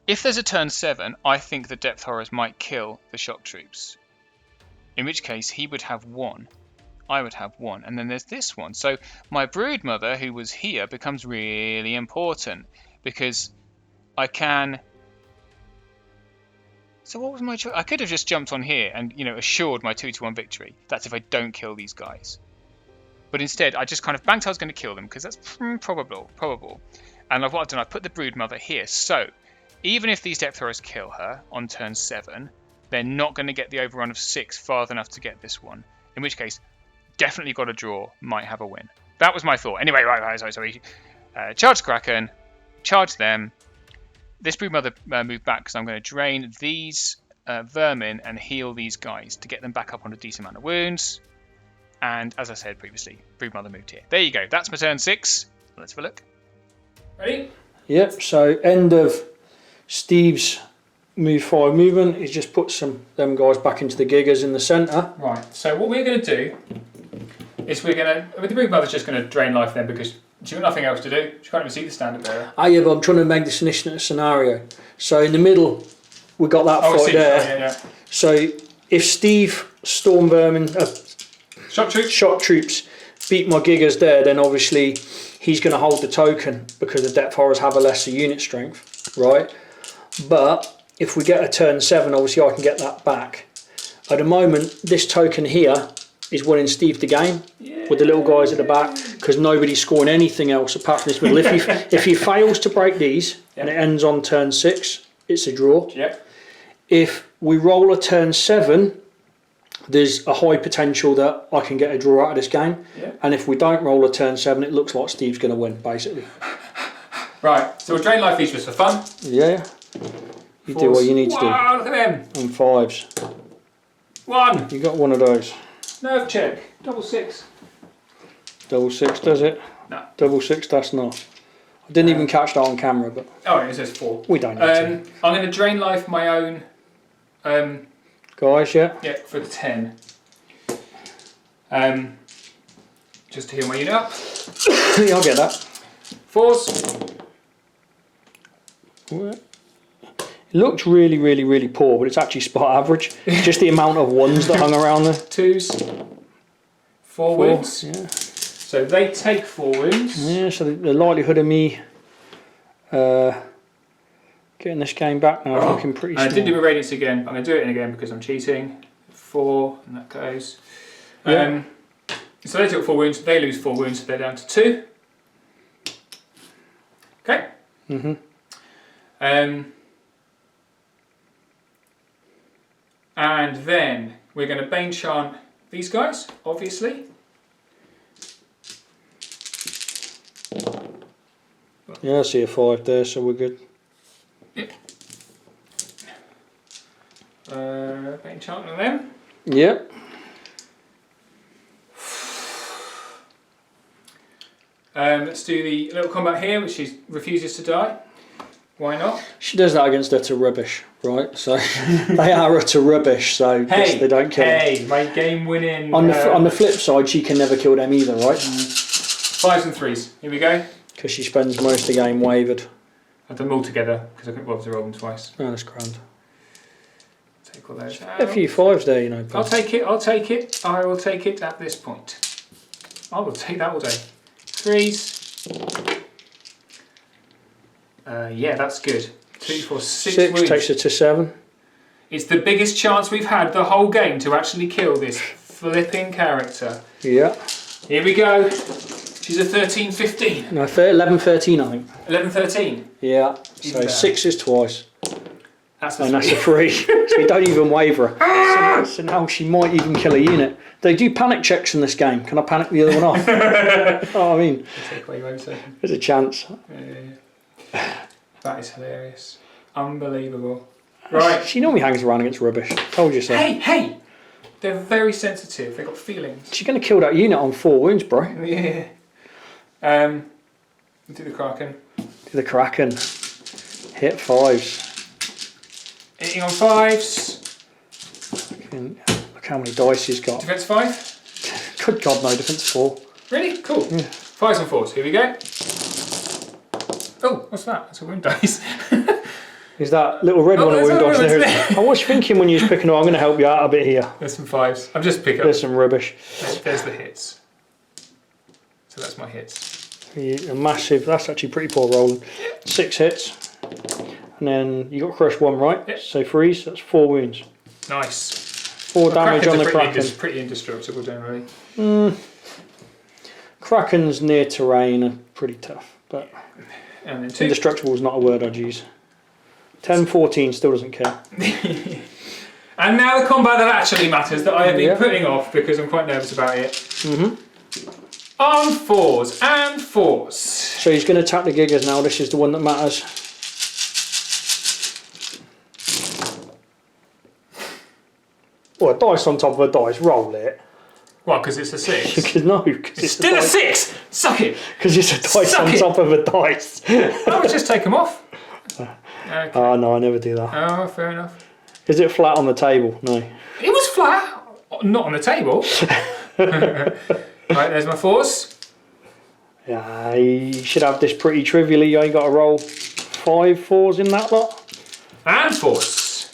If there's a turn 7, I think the depth horrors might kill the shock troops. In which case, he would have 1. I would have 1. And then there's this one. So my broodmother, who was here, becomes really important. Because I can... So what was my choice? I could have just jumped on here and, assured my 2-1 victory. That's if I don't kill these guys. But instead, I just kind of banked I was going to kill them, because that's probable. And what I've done, I've put the broodmother here. So even if these depth horrors kill her on turn 7, they're not going to get the overrun of 6 far enough to get this one. In which case, definitely got a draw, might have a win. That was my thought. Anyway, sorry. Charge Kraken, charge them. This broodmother moved back because I'm going to drain these vermin and heal these guys to get them back up on a decent amount of wounds. And as I said previously, broodmother moved here. There you go. That's my turn 6. Let's have a look. Ready? Yep, so end of Steve's move 5 movement. He's just put them guys back into the gigas in the centre. Right, so what we're going to do is the broodmother's just going to drain life then, because she's got nothing else to do. She can't even see the standard bearer. Yeah, but I'm trying to make this an scenario. So in the middle, we got that fight there. Yeah. So if Steve Storm Vermin... Shock troops beat my gigas there, then obviously he's going to hold the token because the depth horrors have a lesser unit strength, right? But if we get a turn 7, obviously I can get that back. At the moment, this token here is winning Steve the game with the little guys at the back, because nobody's scoring anything else apart from this middle. If he fails to break these and it ends on turn 6, it's a draw. Yep. If we roll a turn 7, there's a high potential that I can get a draw out of this game. Yeah. And if we don't roll a turn 7, it looks like Steve's going to win, basically. Right, so we'll drain life these just for fun. Yeah. You do what you need to do. Wow, look at them. On 5s. 1. You got one of those. Nerve check. Double 6. Double 6, does it? No. Double 6, that's not. I didn't even catch that on camera, but... Oh, it says 4. We don't need to. I'm going to drain life my own... guys, yeah? Yeah, for the 10. Just to heal my unit up. Yeah, I'll get that. 4s. It looks really, really, really poor, but it's actually spot average. Just the amount of 1s that hung around there. 2s. 4 wounds. Yeah. So they take 4 wounds. Yeah, so the likelihood of me getting this game back now is looking pretty small. I didn't do my radiance again. I'm going to do it again because I'm cheating. 4, and that goes. Yeah. So they took 4 wounds. They lose 4 wounds, so they're down to 2. Okay. And then we're going to Bane Chant these guys, obviously. Yeah, I see a 5 there, so we're good. Yep. Bane Chant on them. Yep. Let's do the little combat here, which she refuses to die. Why not? She does that against utter rubbish, right? So they are utter rubbish, so they don't kill them. Hey, my game winning... On the flip side, she can never kill them either, right? 5s and 3s. Here we go. Because she spends most of the game wavered. I've done them all together because I couldn't bother to roll them twice. Oh, that's grand. Take all those out. A few 5s there, you know. I'll take it. I will take it at this point. I will take that all day. 3s. Yeah, that's good. 2, 4, 6 wounds. Takes her to 7. It's the biggest chance we've had the whole game to actually kill this flipping character. Yeah. Here we go. She's a 13, 15. No, 11, 13, I think. 11, 13. Yeah. So 6 is twice. That's the and that's a 3. So you don't even waver her. So now she might even kill a unit. They do panic checks in this game. Can I panic the other one off? Oh, I mean, take away your own second. there's a chance. Yeah. That is hilarious. Unbelievable. Right. She normally hangs around against rubbish. Told you so. Hey! They're very sensitive. They've got feelings. She's going to kill that unit on 4 wounds, bro. Yeah. Do the Kraken. Do the Kraken. Hit 5s. Hitting on 5s. Look how many dice he's got. Defense 5. Good God, no. Defense 4. Really? Cool. Yeah. 5s and 4s. Here we go. Oh, what's that? That's a wound dice. Is that little red one a wound dice there? I was thinking when you was picking, I'm going to help you out a bit here. There's some 5s. I'm just picking up. There's some rubbish. There's the hits. So that's my hits. A massive, that's actually pretty poor rolling. 6 hits. And then you got crush 1, right? Yep. So 3s, that's 4 wounds. Nice. 4 damage on the Kraken. Pretty indestructible generally. Krakens near terrain are pretty tough, but And then 2. indestructible is not a word I'd use. 10-14 still doesn't care. And now the combat that actually matters, that I have been putting off because I'm quite nervous about it. On 4s and 4s. So he's going to attack the Gigas now. This is the one that matters. Oh, a dice on top of a dice. Roll it. Well, because it's a 6. Because no, because It's still a 6! Suck it! Because it's a dice Suck on it. top of a dice. Oh, let's just take them off. Okay. Oh no, I never do that. Oh, fair enough. Is it flat on the table? No. It was flat, not on the table. Right, there's my 4s. Yeah, you should have this pretty trivially. You ain't got to roll 5 4s in that lot. And 4s.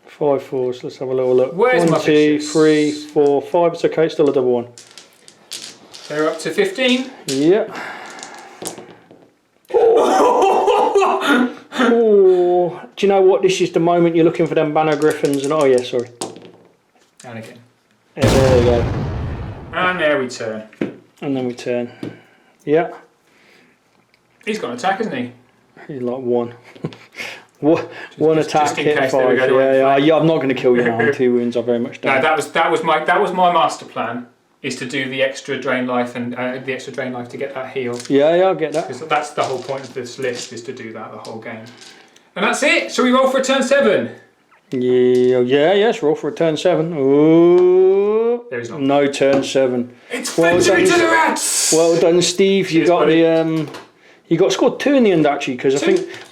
5 4s. Let's have a little look. Where's 1, my 2, pictures? 3, 4, 5. It's okay. It's still a double 1. They're up to 15. Yeah. Oh, do you know what? This is the moment you're looking for them banner griffins and oh yeah, sorry. And again. Yeah, there you go. And there we turn. And then we turn. Yeah. He's got an attack, hasn't he? He's like 1. One attack just in hit case 5. they were going Yeah, I'm not going to kill you now. On 2 wounds, I very much don't. No, that was my master plan. Is to do the extra drain life and the extra drain life to get that heal. Yeah, I get that. Because that's the whole point of this list, is to do that the whole game. And that's it. Shall we roll for a turn 7? Yes, roll for a turn 7. Ooh. There is not. No turn 7. It's victory to the rats! Well done, Steve. You Cheers, got buddy. you got scored 2 in the end actually, because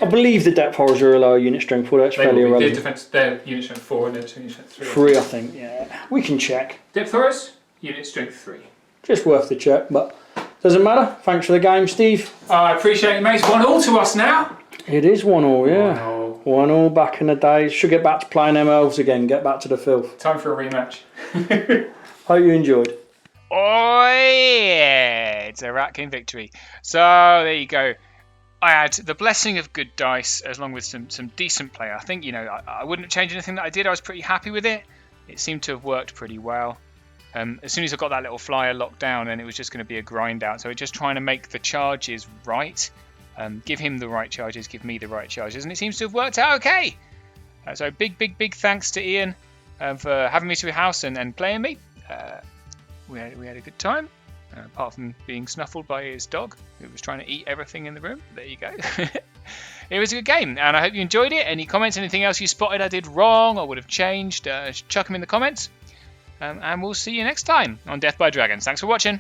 I believe the depth horrors are a lower unit strength, so that's fairly irrelevant. Their unit strength 4 and their unit strength 3. 3, I think. Yeah, we can check. Depth horrors, unit strength 3. Just worth the check, but doesn't matter. Thanks for the game, Steve. I appreciate it, mate. 1-1 to us now. It is 1-1, yeah. 1-1. 1-1 back in the days. Should get back to playing them elves again. Get back to the filth. Time for a rematch. Hope you enjoyed. Oh yeah, it's a Ratkin victory. So there you go. I had the blessing of good dice, along with some decent play. I think I wouldn't change anything that I did. I was pretty happy with it. It seemed to have worked pretty well. As soon as I got that little flyer locked down, then it was just going to be a grind out. So we're just trying to make the charges right. Give him the right charges, give me the right charges, and it seems to have worked out okay. So big thanks to Ian for having me to his house and playing me. We had a good time, apart from being snuffled by his dog, who was trying to eat everything in the room. There you go. It was a good game, and I hope you enjoyed it. Any comments, anything else you spotted I did wrong or would have changed, chuck them in the comments. And we'll see you next time on Death by Dragons. Thanks for watching.